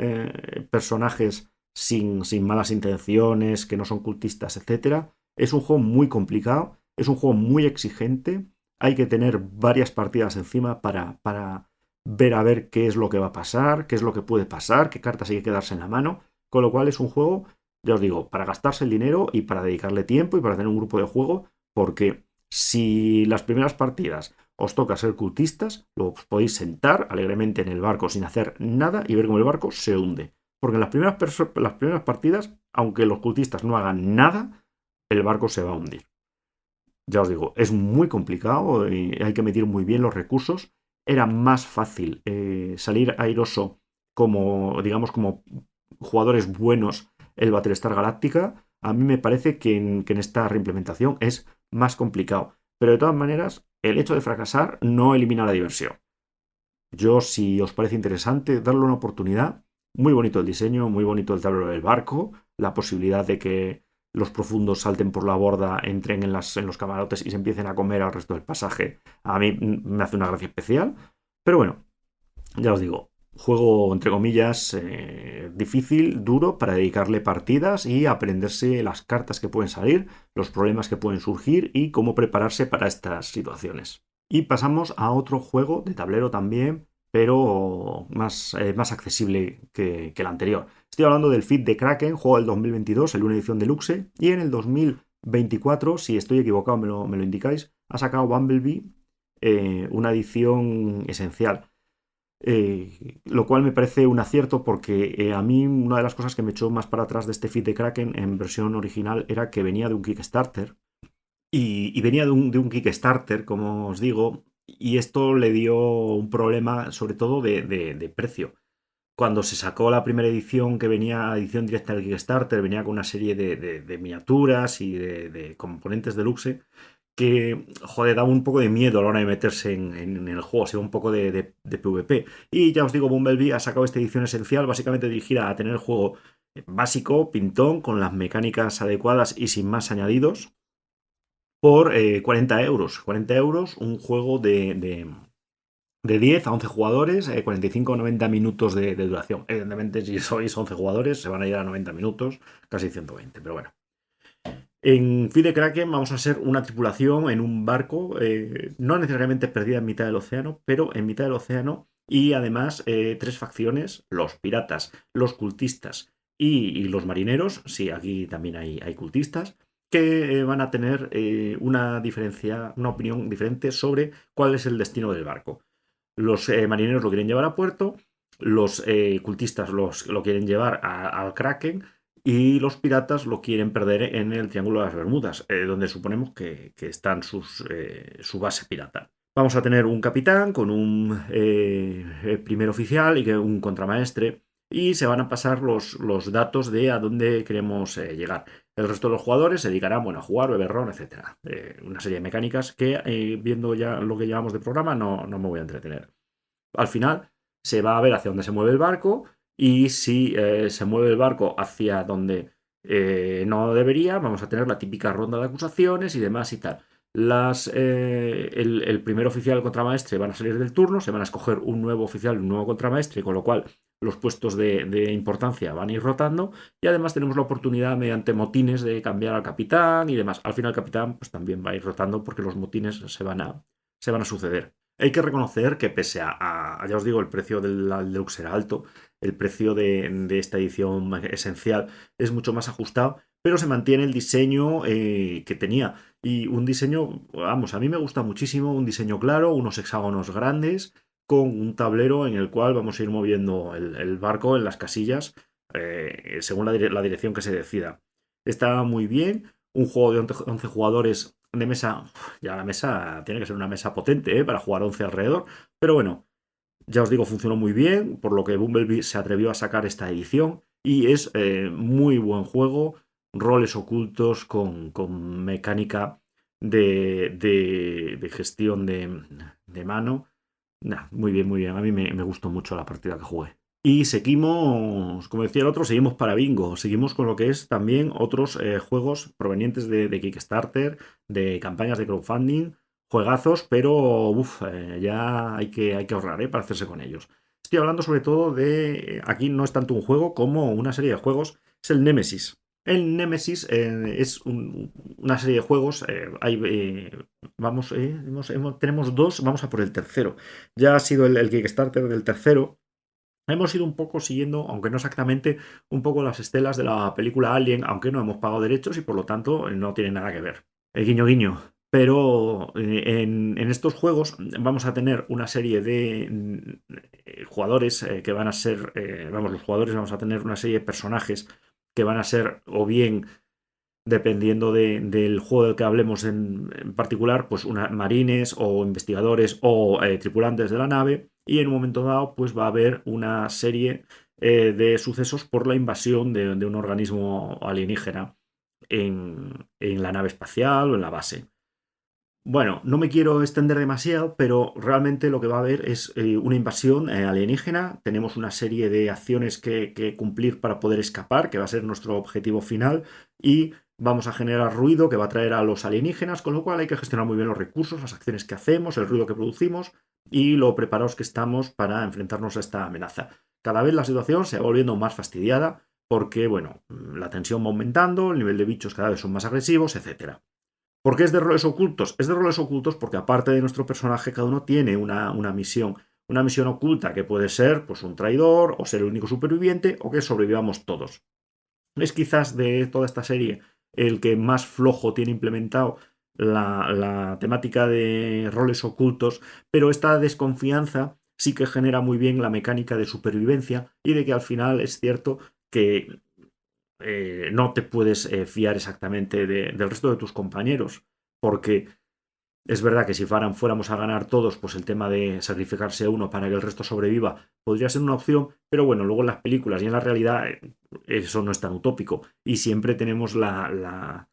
personajes sin malas intenciones, que no son cultistas, etc., es un juego muy complicado, es un juego muy exigente. Hay que tener varias partidas encima para ver a ver qué es lo que va a pasar, qué es lo que puede pasar, qué cartas hay que quedarse en la mano, con lo cual es un juego, ya os digo, para gastarse el dinero y para dedicarle tiempo y para tener un grupo de juego, porque si las primeras partidas os toca ser cultistas, lo podéis sentar alegremente en el barco sin hacer nada y ver cómo el barco se hunde. Porque en las primeras partidas, aunque los cultistas no hagan nada, el barco se va a hundir. Ya os digo, es muy complicado y hay que medir muy bien los recursos. Era más fácil salir airoso como, digamos, como jugadores buenos el Battlestar Galactica. A mí me parece que en esta reimplementación es más complicado. Pero de todas maneras, el hecho de fracasar no elimina la diversión. Yo, si os parece interesante, darle una oportunidad. Muy bonito el diseño, muy bonito el tablero del barco, la posibilidad de que los profundos salten por la borda, entren en los camarotes y se empiecen a comer al resto del pasaje. A mí me hace una gracia especial. Pero bueno, ya os digo, juego entre comillas difícil, duro, para dedicarle partidas y aprenderse las cartas que pueden salir, los problemas que pueden surgir y cómo prepararse para estas situaciones. Y pasamos a otro juego de tablero también, pero más accesible que el anterior. Estoy hablando del Feed de Kraken, juego del 2022, en una edición deluxe, y en el 2024, si estoy equivocado me lo indicáis, ha sacado Bumblebee una edición esencial. Lo cual me parece un acierto porque a mí una de las cosas que me echó más para atrás de este feed de Kraken en versión original era que venía de un Kickstarter y venía de un Kickstarter, como os digo, y esto le dio un problema sobre todo de precio. Cuando se sacó la primera edición, que venía edición directa del Kickstarter, venía con una serie de miniaturas y de componentes deluxe que, joder, daba un poco de miedo a la hora de meterse en el juego, o sea, un poco de PvP. Y ya os digo, Bumblebee ha sacado esta edición esencial, básicamente dirigida a tener el juego básico, pintón, con las mecánicas adecuadas y sin más añadidos, por 40 euros. 40 euros, un juego de 10 a 11 jugadores, 45 o 90 minutos de duración. Evidentemente, si sois 11 jugadores, se van a ir a 90 minutos, casi 120, pero bueno. En Feed de Kraken vamos a ser una tripulación en un barco, no necesariamente perdida en mitad del océano, pero en mitad del océano, y además tres facciones: los piratas, los cultistas y los marineros. Sí, aquí también hay cultistas, que van a tener una opinión diferente sobre cuál es el destino del barco. Los marineros lo quieren llevar a puerto, los cultistas lo quieren llevar al Kraken, y los piratas lo quieren perder en el Triángulo de las Bermudas, donde suponemos que están su base pirata. Vamos a tener un capitán con un primer oficial y un contramaestre, y se van a pasar los datos de a dónde queremos llegar. El resto de los jugadores se dedicarán, bueno, a jugar, beber ron, etc. Una serie de mecánicas que, viendo ya lo que llevamos de programa, no me voy a entretener. Al final se va a ver hacia dónde se mueve el barco, y si se mueve el barco hacia donde no debería, vamos a tener la típica ronda de acusaciones y demás y tal. El primer oficial y el contramaestre van a salir del turno, se van a escoger un nuevo oficial y un nuevo contramaestre, con lo cual los puestos de importancia van a ir rotando, y además tenemos la oportunidad, mediante motines, de cambiar al capitán y demás. Al final el capitán pues también va a ir rotando, porque los motines se van a suceder. Hay que reconocer que, pese ya os digo, el precio del deluxe era alto, el precio de esta edición esencial es mucho más ajustado, pero se mantiene el diseño que tenía. Y un diseño, vamos, a mí me gusta muchísimo, un diseño claro, unos hexágonos grandes, con un tablero en el cual vamos a ir moviendo el barco en las casillas según la dirección que se decida. Está muy bien. Un juego de 11 jugadores de mesa, ya la mesa tiene que ser una mesa potente para jugar 11 alrededor, pero bueno, ya os digo, funcionó muy bien, por lo que Bumblebee se atrevió a sacar esta edición, y es muy buen juego, roles ocultos con mecánica de gestión de mano. Nah, muy bien, muy bien, a mí me gustó mucho la partida que jugué. Y seguimos, como decía el otro, seguimos para bingo. Seguimos con lo que es también otros juegos provenientes de Kickstarter, de campañas de crowdfunding, juegazos, pero ya hay que ahorrar para hacerse con ellos. Estoy hablando sobre todo aquí no es tanto un juego como una serie de juegos, es el Nemesis. El Nemesis es una serie de juegos. Tenemos dos, vamos a por el tercero. Ya ha sido el Kickstarter del tercero. Hemos ido un poco siguiendo, aunque no exactamente, un poco las estelas de la película Alien, aunque no hemos pagado derechos y por lo tanto no tiene nada que ver. Guiño guiño. Pero en estos juegos vamos a tener una serie de jugadores que van a ser, los jugadores vamos a tener una serie de personajes que van a ser o bien dependiendo del juego del que hablemos en particular, pues marines o investigadores o tripulantes de la nave, y en un momento dado pues va a haber una serie de sucesos por la invasión de un organismo alienígena en la nave espacial o en la base. Bueno, no me quiero extender demasiado, pero realmente lo que va a haber es una invasión alienígena. Tenemos una serie de acciones que cumplir para poder escapar, que va a ser nuestro objetivo final, y vamos a generar ruido que va a traer a los alienígenas, con lo cual hay que gestionar muy bien los recursos, las acciones que hacemos, el ruido que producimos y lo preparados que estamos para enfrentarnos a esta amenaza. Cada vez la situación se va volviendo más fastidiada porque, bueno, la tensión va aumentando, el nivel de bichos cada vez son más agresivos, etcétera. ¿Por qué es de roles ocultos? Es de roles ocultos porque aparte de nuestro personaje, cada uno tiene una misión. Una misión oculta que puede ser pues, un traidor, o ser el único superviviente, o que sobrevivamos todos. Es quizás de toda esta serie el que más flojo tiene implementado la temática de roles ocultos, pero esta desconfianza sí que genera muy bien la mecánica de supervivencia y de que al final es cierto que no te puedes fiar exactamente del resto de tus compañeros, porque es verdad que si fuéramos a ganar todos, pues el tema de sacrificarse uno para que el resto sobreviva podría ser una opción, pero bueno, luego en las películas y en la realidad eso no es tan utópico y siempre tenemos la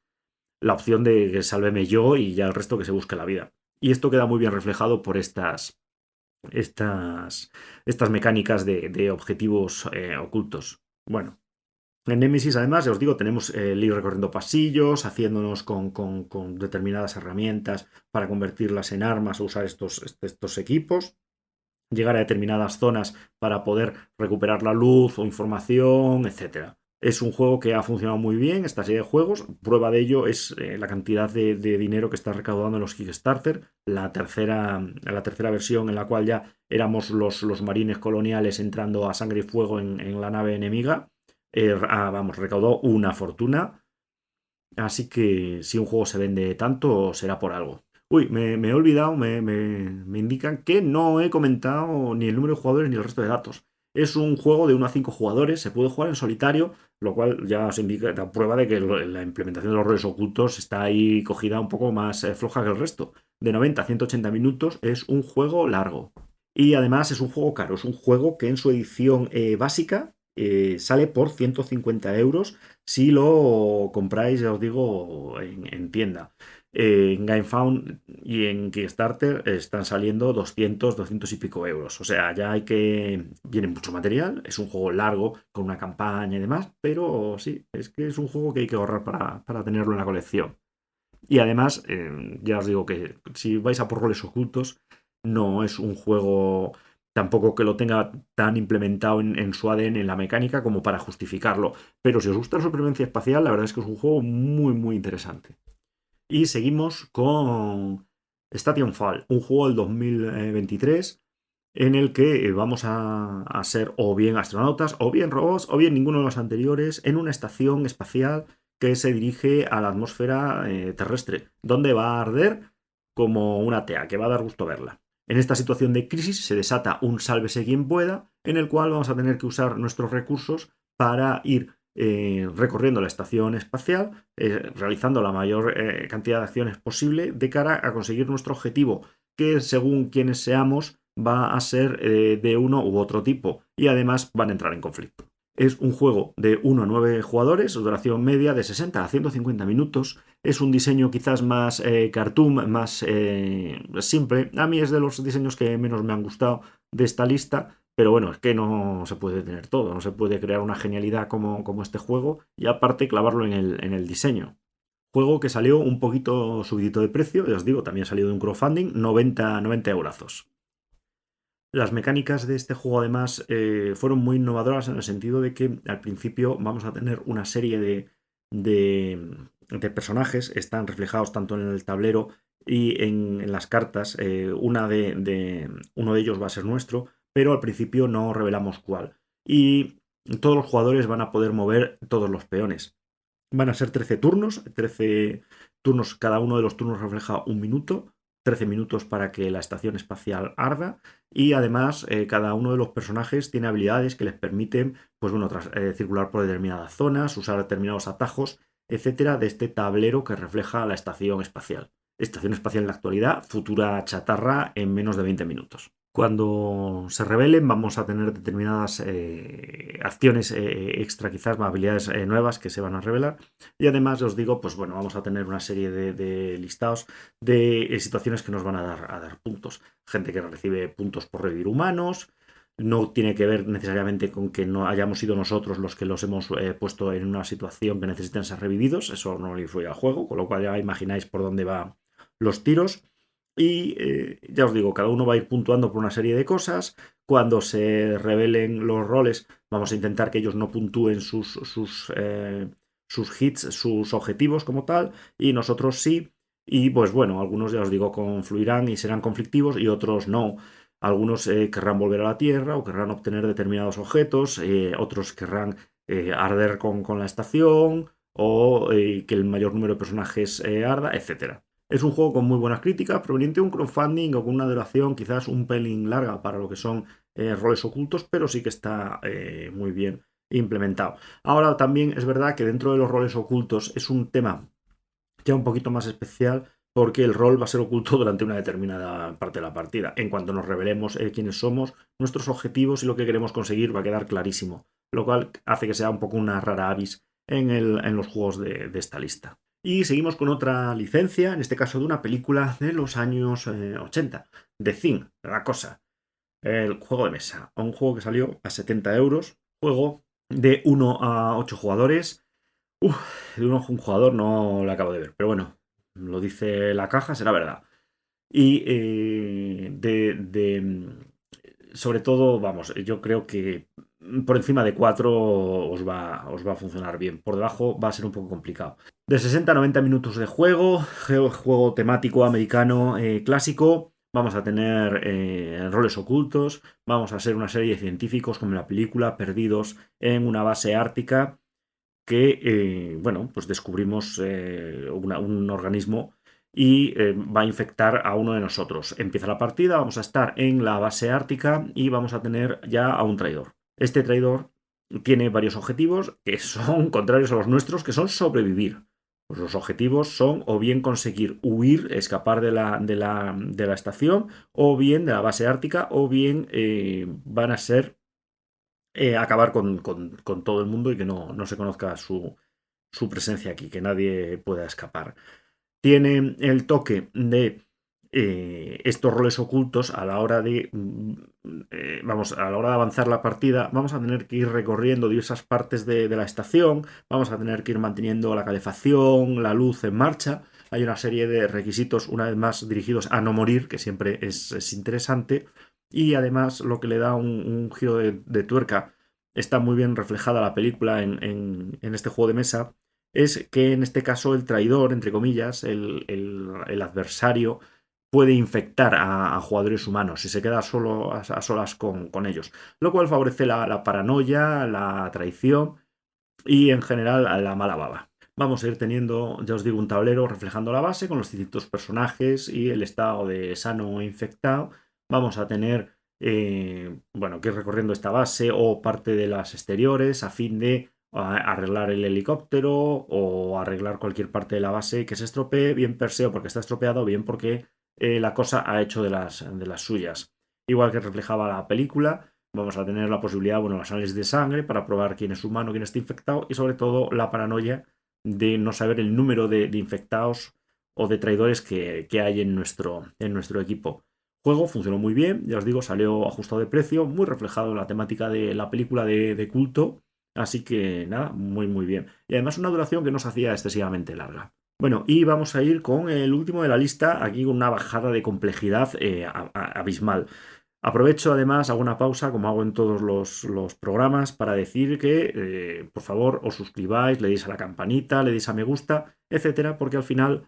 opción de que sálveme yo y ya el resto que se busque la vida. Y esto queda muy bien reflejado por estas, estas mecánicas de objetivos ocultos. Bueno, en Nemesis, además, ya os digo, tenemos el ir recorriendo pasillos, haciéndonos con determinadas herramientas para convertirlas en armas o usar estos equipos, llegar a determinadas zonas para poder recuperar la luz o información, etcétera. Es un juego que ha funcionado muy bien, esta serie de juegos. Prueba de ello es la cantidad de dinero que está recaudando en los Kickstarter. La tercera versión en la cual ya éramos los marines coloniales entrando a sangre y fuego en la nave enemiga recaudó una fortuna. Así que si un juego se vende tanto, será por algo. Uy, me he olvidado, me indican que no he comentado ni el número de jugadores ni el resto de datos. Es un juego de 1 a 5 jugadores, se puede jugar en solitario, lo cual ya os indica, da prueba de que la implementación de los roles ocultos está ahí cogida un poco más floja que el resto. De 90 a 180 minutos es un juego largo. Y además es un juego caro, es un juego que en su edición básica sale por 150 euros si lo compráis, ya os digo, en tienda. En GameFound y en Kickstarter están saliendo 200 y pico euros. O sea, ya hay que... Viene mucho material, es un juego largo, con una campaña y demás, pero sí, es que es un juego que hay que ahorrar para tenerlo en la colección. Y además, ya os digo que si vais a por roles ocultos, no es un juego tampoco que lo tenga tan implementado en su ADN, en la mecánica, como para justificarlo. Pero si os gusta la supervivencia espacial, la verdad es que es un juego muy, muy interesante. Y seguimos con Station Fall, un juego del 2023 en el que vamos a ser o bien astronautas, o bien robots, o bien ninguno de los anteriores, en una estación espacial que se dirige a la atmósfera terrestre, donde va a arder como una tea, que va a dar gusto verla. En esta situación de crisis se desata un sálvese quien pueda, en el cual vamos a tener que usar nuestros recursos para ir recorriendo la estación espacial, realizando la mayor cantidad de acciones posible de cara a conseguir nuestro objetivo, que según quienes seamos va a ser de uno u otro tipo y además van a entrar en conflicto. Es un juego de 1 a 9 jugadores, duración media de 60 a 150 minutos. Es un diseño quizás más cartoon, más simple. A mí es de los diseños que menos me han gustado de esta lista, pero bueno, es que no se puede tener todo, no se puede crear una genialidad como este juego y aparte clavarlo en el diseño. Juego que salió un poquito subidito de precio, ya os digo, también ha salido de un crowdfunding, 90 eurazos. Las mecánicas de este juego además fueron muy innovadoras en el sentido de que al principio vamos a tener una serie de personajes están reflejados tanto en el tablero y en las cartas. Uno de ellos va a ser nuestro, pero al principio no revelamos cuál. Y todos los jugadores van a poder mover todos los peones. Van a ser 13 turnos, 13 turnos, cada uno de los turnos refleja un minuto, 13 minutos para que la estación espacial arda, y además cada uno de los personajes tiene habilidades que les permiten pues bueno, circular por determinadas zonas, usar determinados atajos, etcétera, de este tablero que refleja la estación espacial. Estación espacial en la actualidad, futura chatarra en menos de 20 minutos. Cuando se revelen vamos a tener determinadas acciones extra, quizás habilidades nuevas que se van a revelar, y además os digo, pues bueno, vamos a tener una serie de listados de situaciones que nos van a dar puntos. Gente que recibe puntos por revivir humanos. No tiene que ver necesariamente con que no hayamos sido nosotros los que los hemos puesto en una situación que necesiten ser revividos. Eso no le influye al juego, con lo cual ya imagináis por dónde van los tiros. Y ya os digo, cada uno va a ir puntuando por una serie de cosas. Cuando se revelen los roles, vamos a intentar que ellos no puntúen sus hits, sus objetivos como tal, y nosotros sí. Y pues bueno, algunos ya os digo confluirán y serán conflictivos y otros no. Algunos querrán volver a la Tierra o querrán obtener determinados objetos, otros querrán arder con la estación o que el mayor número de personajes arda, etcétera. Es un juego con muy buenas críticas, proveniente de un crowdfunding o con una duración quizás un pelín larga para lo que son roles ocultos, pero sí que está muy bien implementado. Ahora también es verdad que dentro de los roles ocultos es un tema ya un poquito más especial porque el rol va a ser oculto durante una determinada parte de la partida. En cuanto nos revelemos quiénes somos, nuestros objetivos y lo que queremos conseguir va a quedar clarísimo, lo cual hace que sea un poco una rara avis en los juegos de esta lista. Y seguimos con otra licencia, en este caso de una película de los años 80, The Thing, la cosa, el juego de mesa, un juego que salió a 70 euros, juego de 1 a 8 jugadores. De un jugador no lo acabo de ver, pero bueno, lo dice la caja, será verdad. Y sobre todo, vamos, yo creo que por encima de 4 os va a funcionar bien. Por debajo va a ser un poco complicado. De 60 a 90 minutos de juego temático americano clásico. Vamos a tener roles ocultos. Vamos a ser una serie de científicos como en la película, perdidos en una base ártica que, bueno, pues descubrimos un organismo y va a infectar a uno de nosotros. Empieza la partida, vamos a estar en la base ártica y vamos a tener ya a un traidor. Este traidor tiene varios objetivos que son contrarios a los nuestros, que son sobrevivir. Pues los objetivos son o bien conseguir huir, escapar de la estación, o bien de la base ártica, o bien van a ser acabar con todo el mundo y que no se conozca su presencia aquí, que nadie pueda escapar. Tiene el toque de estos roles ocultos a la hora de a la hora de avanzar la partida. Vamos a tener que ir recorriendo diversas partes de la estación, vamos a tener que ir manteniendo la calefacción, la luz en marcha. Hay una serie de requisitos, una vez más dirigidos a no morir, que siempre es interesante. Y además lo que le da un giro de tuerca, está muy bien reflejada la película en este juego de mesa, es que en este caso el traidor, entre comillas, el adversario, puede infectar a jugadores humanos si se queda solo a solas con ellos, lo cual favorece la paranoia, la traición y en general la mala baba. Vamos a ir teniendo, ya os digo, un tablero reflejando la base con los distintos personajes y el estado de sano o infectado. Vamos a tener, bueno, que ir recorriendo esta base o parte de las exteriores a fin de arreglar el helicóptero o arreglar cualquier parte de la base que se estropee, bien per se o porque está estropeado, bien porque la cosa ha hecho de las suyas. Igual que reflejaba la película, vamos a tener la posibilidad, bueno, los análisis de sangre para probar quién es humano, quién está infectado y sobre todo la paranoia de no saber el número de infectados o de traidores que hay en nuestro equipo. El juego funcionó muy bien, ya os digo, salió ajustado de precio, muy reflejado en la temática de la película de culto, así que nada, muy muy bien. Y además una duración que no se hacía excesivamente larga. Bueno, y vamos a ir con el último de la lista, aquí con una bajada de complejidad abismal. Aprovecho además, hago una pausa, como hago en todos los programas, para decir que, por favor, os suscribáis, le deis a la campanita, le deis a me gusta, etcétera, porque al final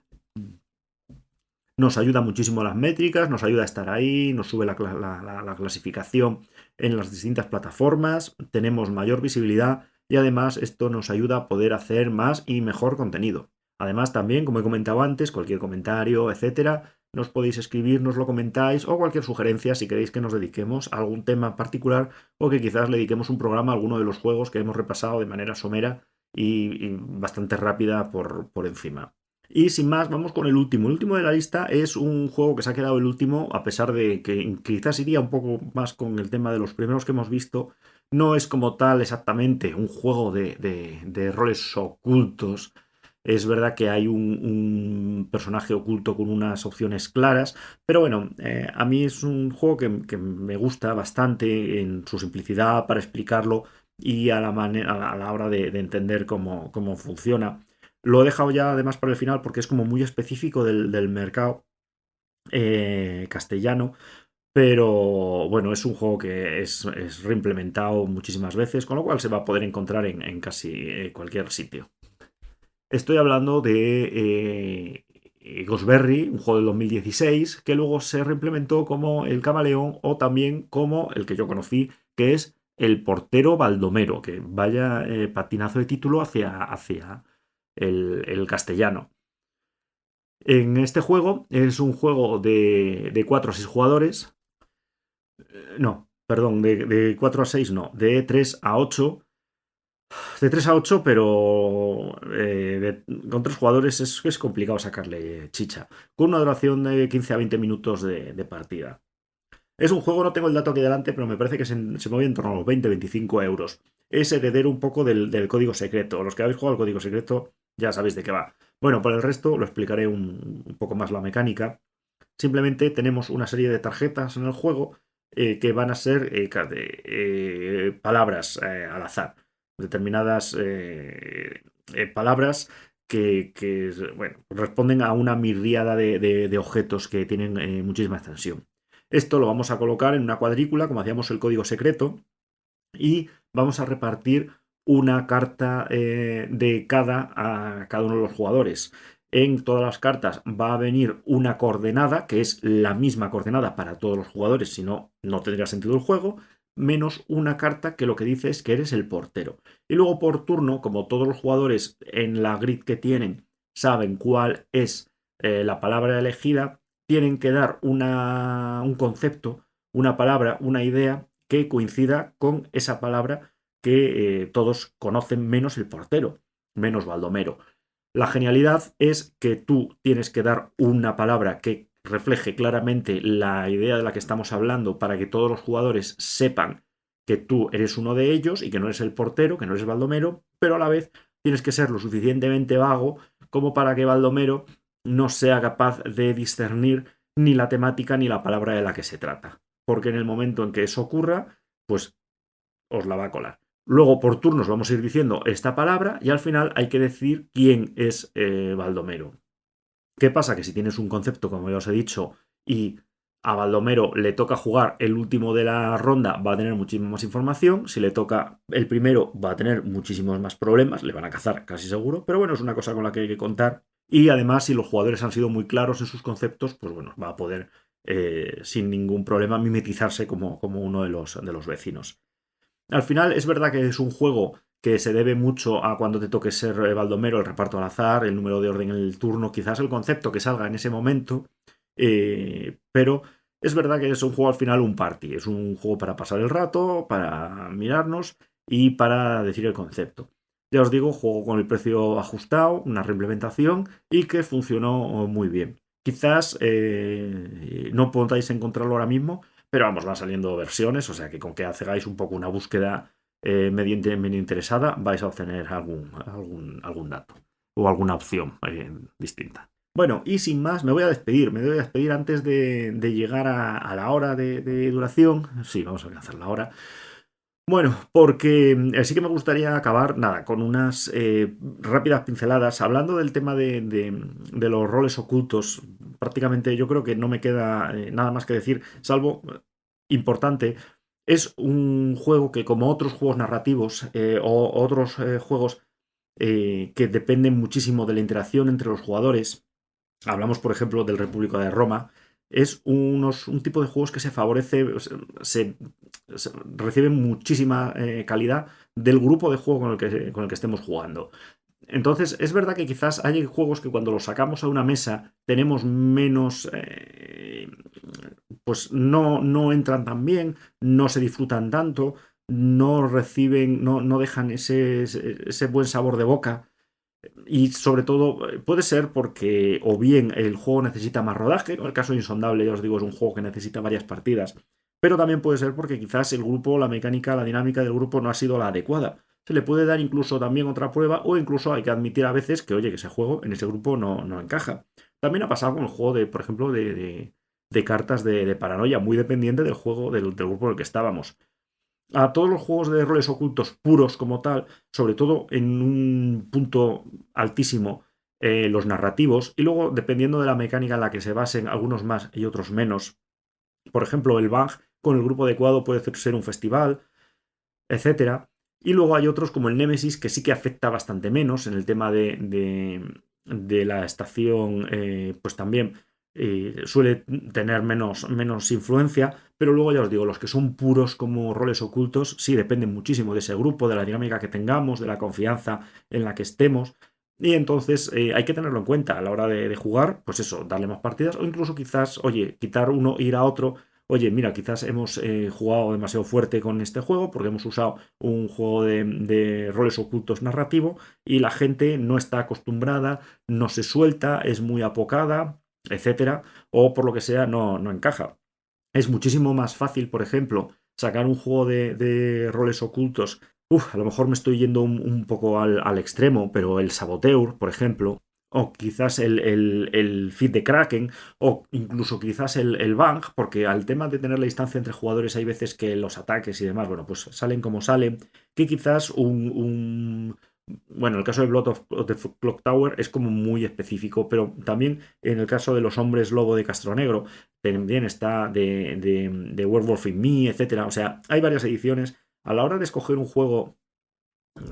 nos ayuda muchísimo las métricas, nos ayuda a estar ahí, nos sube la clasificación en las distintas plataformas, tenemos mayor visibilidad y además esto nos ayuda a poder hacer más y mejor contenido. Además también, como he comentado antes, cualquier comentario, etcétera, nos podéis escribir, nos lo comentáis o cualquier sugerencia si queréis que nos dediquemos a algún tema particular o que quizás le dediquemos un programa a alguno de los juegos que hemos repasado de manera somera y bastante rápida por encima. Y sin más, vamos con el último. El último de la lista es un juego que se ha quedado el último, a pesar de que quizás iría un poco más con el tema de los primeros que hemos visto. No es como tal exactamente un juego de roles ocultos. Es verdad que hay un personaje oculto con unas opciones claras, pero bueno, a mí es un juego que me gusta bastante en su simplicidad para explicarlo y a la hora de entender cómo funciona. Lo he dejado ya además para el final porque es como muy específico del mercado castellano. Pero bueno, es un juego que es reimplementado muchísimas veces, con lo cual se va a poder encontrar en casi cualquier sitio. Estoy hablando de Ghostberry, un juego del 2016, que luego se reimplementó como el Camaleón o también como el que yo conocí, que es el Portero Baldomero, que vaya patinazo de título hacia el castellano. En este juego es un juego de 4 a 6 jugadores. No, perdón, de 4 a 6 no, de 3 a 8. De 3 a 8, pero con 3 jugadores es complicado sacarle chicha. Con una duración de 15 a 20 minutos de partida. Es un juego, no tengo el dato aquí delante, pero me parece que se mueve en torno a los 20-25 euros. Es heredero un poco del código secreto. Los que habéis jugado al código secreto ya sabéis de qué va. Bueno, por el resto lo explicaré un poco más la mecánica. Simplemente tenemos una serie de tarjetas en el juego que van a ser palabras al azar. Determinadas palabras que, bueno, responden a una mirriada de objetos que tienen muchísima extensión. Esto lo vamos a colocar en una cuadrícula, como hacíamos el código secreto, y vamos a repartir una carta de a cada uno de los jugadores. En todas las cartas va a venir una coordenada, que es la misma coordenada para todos los jugadores, si no, no tendría sentido el juego, menos una carta que lo que dice es que eres el portero. Y luego por turno, como todos los jugadores en la grid que tienen saben cuál es la palabra elegida, tienen que dar un concepto, una palabra, una idea que coincida con esa palabra que todos conocen menos el portero, menos Baldomero. La genialidad es que tú tienes que dar una palabra que refleje claramente la idea de la que estamos hablando para que todos los jugadores sepan que tú eres uno de ellos y que no eres el portero, que no eres Baldomero, pero a la vez tienes que ser lo suficientemente vago como para que Baldomero no sea capaz de discernir ni la temática ni la palabra de la que se trata. Porque en el momento en que eso ocurra, pues os la va a colar. Luego por turnos vamos a ir diciendo esta palabra y al final hay que decir quién es Baldomero. ¿Qué pasa? Que si tienes un concepto, como ya os he dicho, y a Baldomero le toca jugar el último de la ronda, va a tener muchísima más información. Si le toca el primero, va a tener muchísimos más problemas. Le van a cazar casi seguro. Pero bueno, es una cosa con la que hay que contar. Y además, si los jugadores han sido muy claros en sus conceptos, pues bueno, va a poder sin ningún problema mimetizarse como uno de los vecinos. Al final es verdad que es un juego que se debe mucho a cuando te toque ser Baldomero, el reparto al azar, el número de orden en el turno, quizás el concepto que salga en ese momento, pero es verdad que es un juego al final un party, es un juego para pasar el rato, para mirarnos y para decir el concepto. Ya os digo, juego con el precio ajustado, una reimplementación y que funcionó muy bien. Quizás no podáis encontrarlo ahora mismo, pero vamos, van saliendo versiones, o sea que con que hagáis un poco una búsqueda medio interesada, vais a obtener algún dato o alguna opción distinta. Bueno, y sin más, me voy a despedir antes de llegar a la hora de duración. Sí, vamos a alcanzar la hora. Bueno, porque sí que me gustaría acabar, nada, con unas rápidas pinceladas, hablando del tema de los roles ocultos. Prácticamente yo creo que no me queda nada más que decir, salvo importante. Es un juego que, como otros juegos narrativos o otros juegos que dependen muchísimo de la interacción entre los jugadores, hablamos por ejemplo del República de Roma, es un tipo de juegos que se favorece, se recibe muchísima calidad del grupo de juego con el que estemos jugando. Entonces, es verdad que quizás hay juegos que cuando los sacamos a una mesa tenemos menos. Pues no entran tan bien, no se disfrutan tanto, no reciben, no dejan ese buen sabor de boca. Y sobre todo, puede ser porque o bien el juego necesita más rodaje, en el caso de Insondable, ya os digo, es un juego que necesita varias partidas, pero también puede ser porque quizás el grupo, la mecánica, la dinámica del grupo no ha sido la adecuada. Se le puede dar incluso también otra prueba o incluso hay que admitir a veces que, oye, que ese juego en ese grupo no encaja. También ha pasado con el juego de, por ejemplo, de cartas de paranoia, muy dependiente del juego, del grupo en el que estábamos. A todos los juegos de roles ocultos puros como tal, sobre todo en un punto altísimo, los narrativos, y luego dependiendo de la mecánica en la que se basen, algunos más y otros menos. Por ejemplo, el Bang con el grupo adecuado puede ser un festival, etcétera. Y luego hay otros como el Nemesis que sí que afecta bastante menos en el tema de la estación, pues también suele tener menos influencia, pero luego ya os digo, los que son puros como roles ocultos sí dependen muchísimo de ese grupo, de la dinámica que tengamos, de la confianza en la que estemos. Y entonces hay que tenerlo en cuenta a la hora de jugar, pues eso, darle más partidas o incluso quizás, oye, quitar uno, ir a otro. Oye, mira, quizás hemos jugado demasiado fuerte con este juego porque hemos usado un juego de roles ocultos narrativo y la gente no está acostumbrada, no se suelta, es muy apocada, etcétera, o por lo que sea no encaja. Es muchísimo más fácil, por ejemplo, sacar un juego de roles ocultos. A lo mejor me estoy yendo un poco al extremo, pero el Saboteur, por ejemplo, o quizás el feed de Kraken, o incluso quizás el Bang, porque al tema de tener la distancia entre jugadores hay veces que los ataques y demás, bueno, pues salen como salen, que quizás bueno, el caso de Blood of the Clock Tower es como muy específico, pero también en el caso de los hombres lobo de Castronegro, también está de Werewolf in Me, etcétera. O sea, hay varias ediciones. A la hora de escoger un juego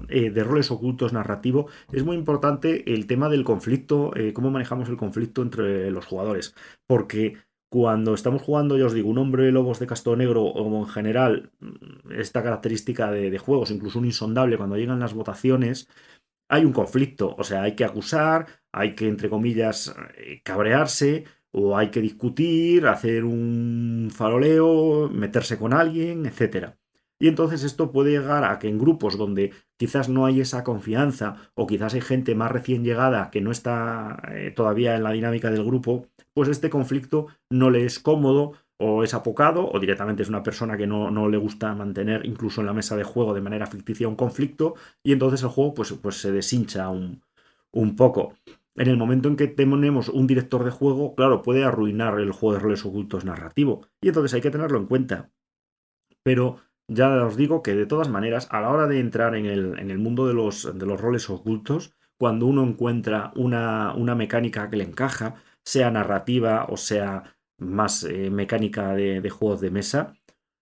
de roles ocultos narrativo, es muy importante el tema del conflicto, cómo manejamos el conflicto entre los jugadores. Porque cuando estamos jugando, ya os digo, un hombre lobos de casto negro o en general esta característica de juegos, incluso un insondable, cuando llegan las votaciones, hay un conflicto. O sea, hay que acusar, hay que, entre comillas, cabrearse, o hay que discutir, hacer un faroleo, meterse con alguien, etcétera. Y entonces esto puede llegar a que en grupos donde quizás no hay esa confianza o quizás hay gente más recién llegada que no está todavía en la dinámica del grupo, pues este conflicto no le es cómodo o es apocado o directamente es una persona que no le gusta mantener incluso en la mesa de juego de manera ficticia un conflicto y entonces el juego pues se deshincha un poco. En el momento en que tenemos un director de juego, claro, puede arruinar el juego de roles ocultos narrativo y entonces hay que tenerlo en cuenta. Pero ya os digo que de todas maneras, a la hora de entrar en el mundo de los roles ocultos, cuando uno encuentra una mecánica que le encaja, sea narrativa o sea más mecánica de juegos de mesa,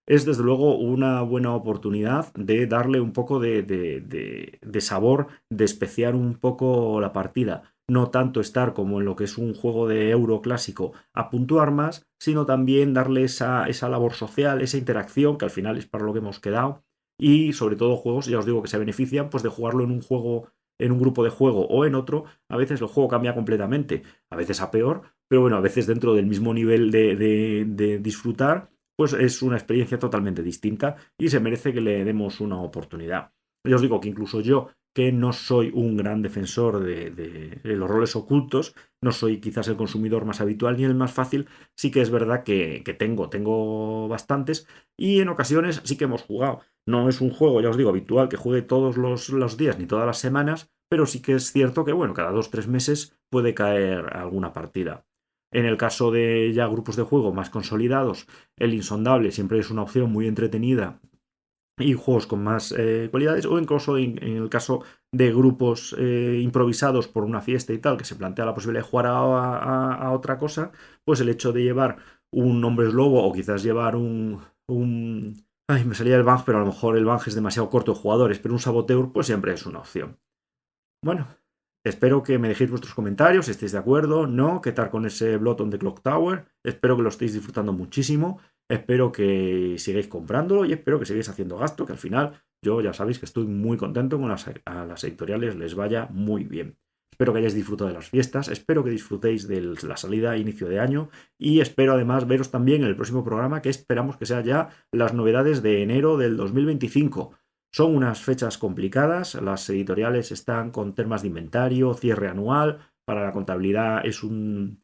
es desde luego una buena oportunidad de darle un poco de sabor, de especiar un poco la partida. No tanto estar como en lo que es un juego de euro clásico a puntuar más, sino también darle esa labor social, esa interacción, que al final es para lo que hemos quedado. Y sobre todo juegos, ya os digo, que se benefician pues de jugarlo en un juego, en un grupo de juego o en otro. A veces el juego cambia completamente, a veces a peor, pero bueno, a veces dentro del mismo nivel de disfrutar pues es una experiencia totalmente distinta y se merece que le demos una oportunidad. Ya os digo que incluso yo, que no soy un gran defensor de los roles ocultos, no soy quizás el consumidor más habitual ni el más fácil, sí que es verdad que tengo bastantes y en ocasiones sí que hemos jugado. No es un juego, ya os digo, habitual que juegue todos los días ni todas las semanas, pero sí que es cierto que, bueno, cada 2 o 3 meses puede caer alguna partida. En el caso de ya grupos de juego más consolidados, el Insondable siempre es una opción muy entretenida y juegos con más cualidades, o incluso en el caso de grupos improvisados por una fiesta y tal, que se plantea la posibilidad de jugar a otra cosa, pues el hecho de llevar un hombre lobo o quizás llevar Ay, me salía el Bang, pero a lo mejor el Bang es demasiado corto de jugadores, pero un Saboteur pues siempre es una opción. Bueno, espero que me dejéis vuestros comentarios, si estáis de acuerdo, no, qué tal con ese Blot on the Clock Tower. Espero que lo estéis disfrutando muchísimo, espero que sigáis comprándolo y espero que sigáis haciendo gasto, que al final yo ya sabéis que estoy muy contento con a las editoriales les vaya muy bien. Espero que hayáis disfrutado de las fiestas, espero que disfrutéis de la salida a inicio de año y espero además veros también en el próximo programa, que esperamos que sea ya las novedades de enero del 2025. Son unas fechas complicadas, las editoriales están con temas de inventario, cierre anual, para la contabilidad es un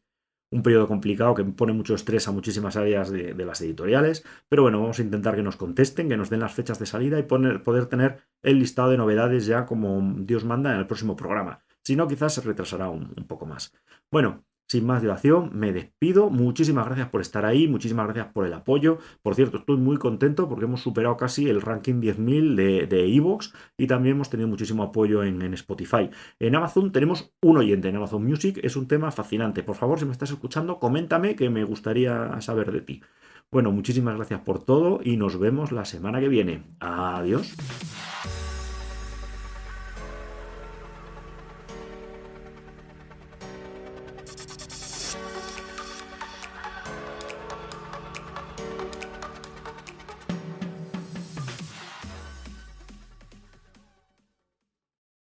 periodo complicado que pone mucho estrés a muchísimas áreas de las editoriales, pero bueno, vamos a intentar que nos contesten, que nos den las fechas de salida y poder tener el listado de novedades ya como Dios manda en el próximo programa. Si no, quizás se retrasará un poco más. Bueno, sin más dilación, me despido. Muchísimas gracias por estar ahí, muchísimas gracias por el apoyo. Por cierto, estoy muy contento porque hemos superado casi el ranking 10.000 de iVoox y también hemos tenido muchísimo apoyo en Spotify. En Amazon tenemos un oyente en Amazon Music, es un tema fascinante. Por favor, si me estás escuchando, coméntame que me gustaría saber de ti. Bueno, muchísimas gracias por todo y nos vemos la semana que viene. Adiós.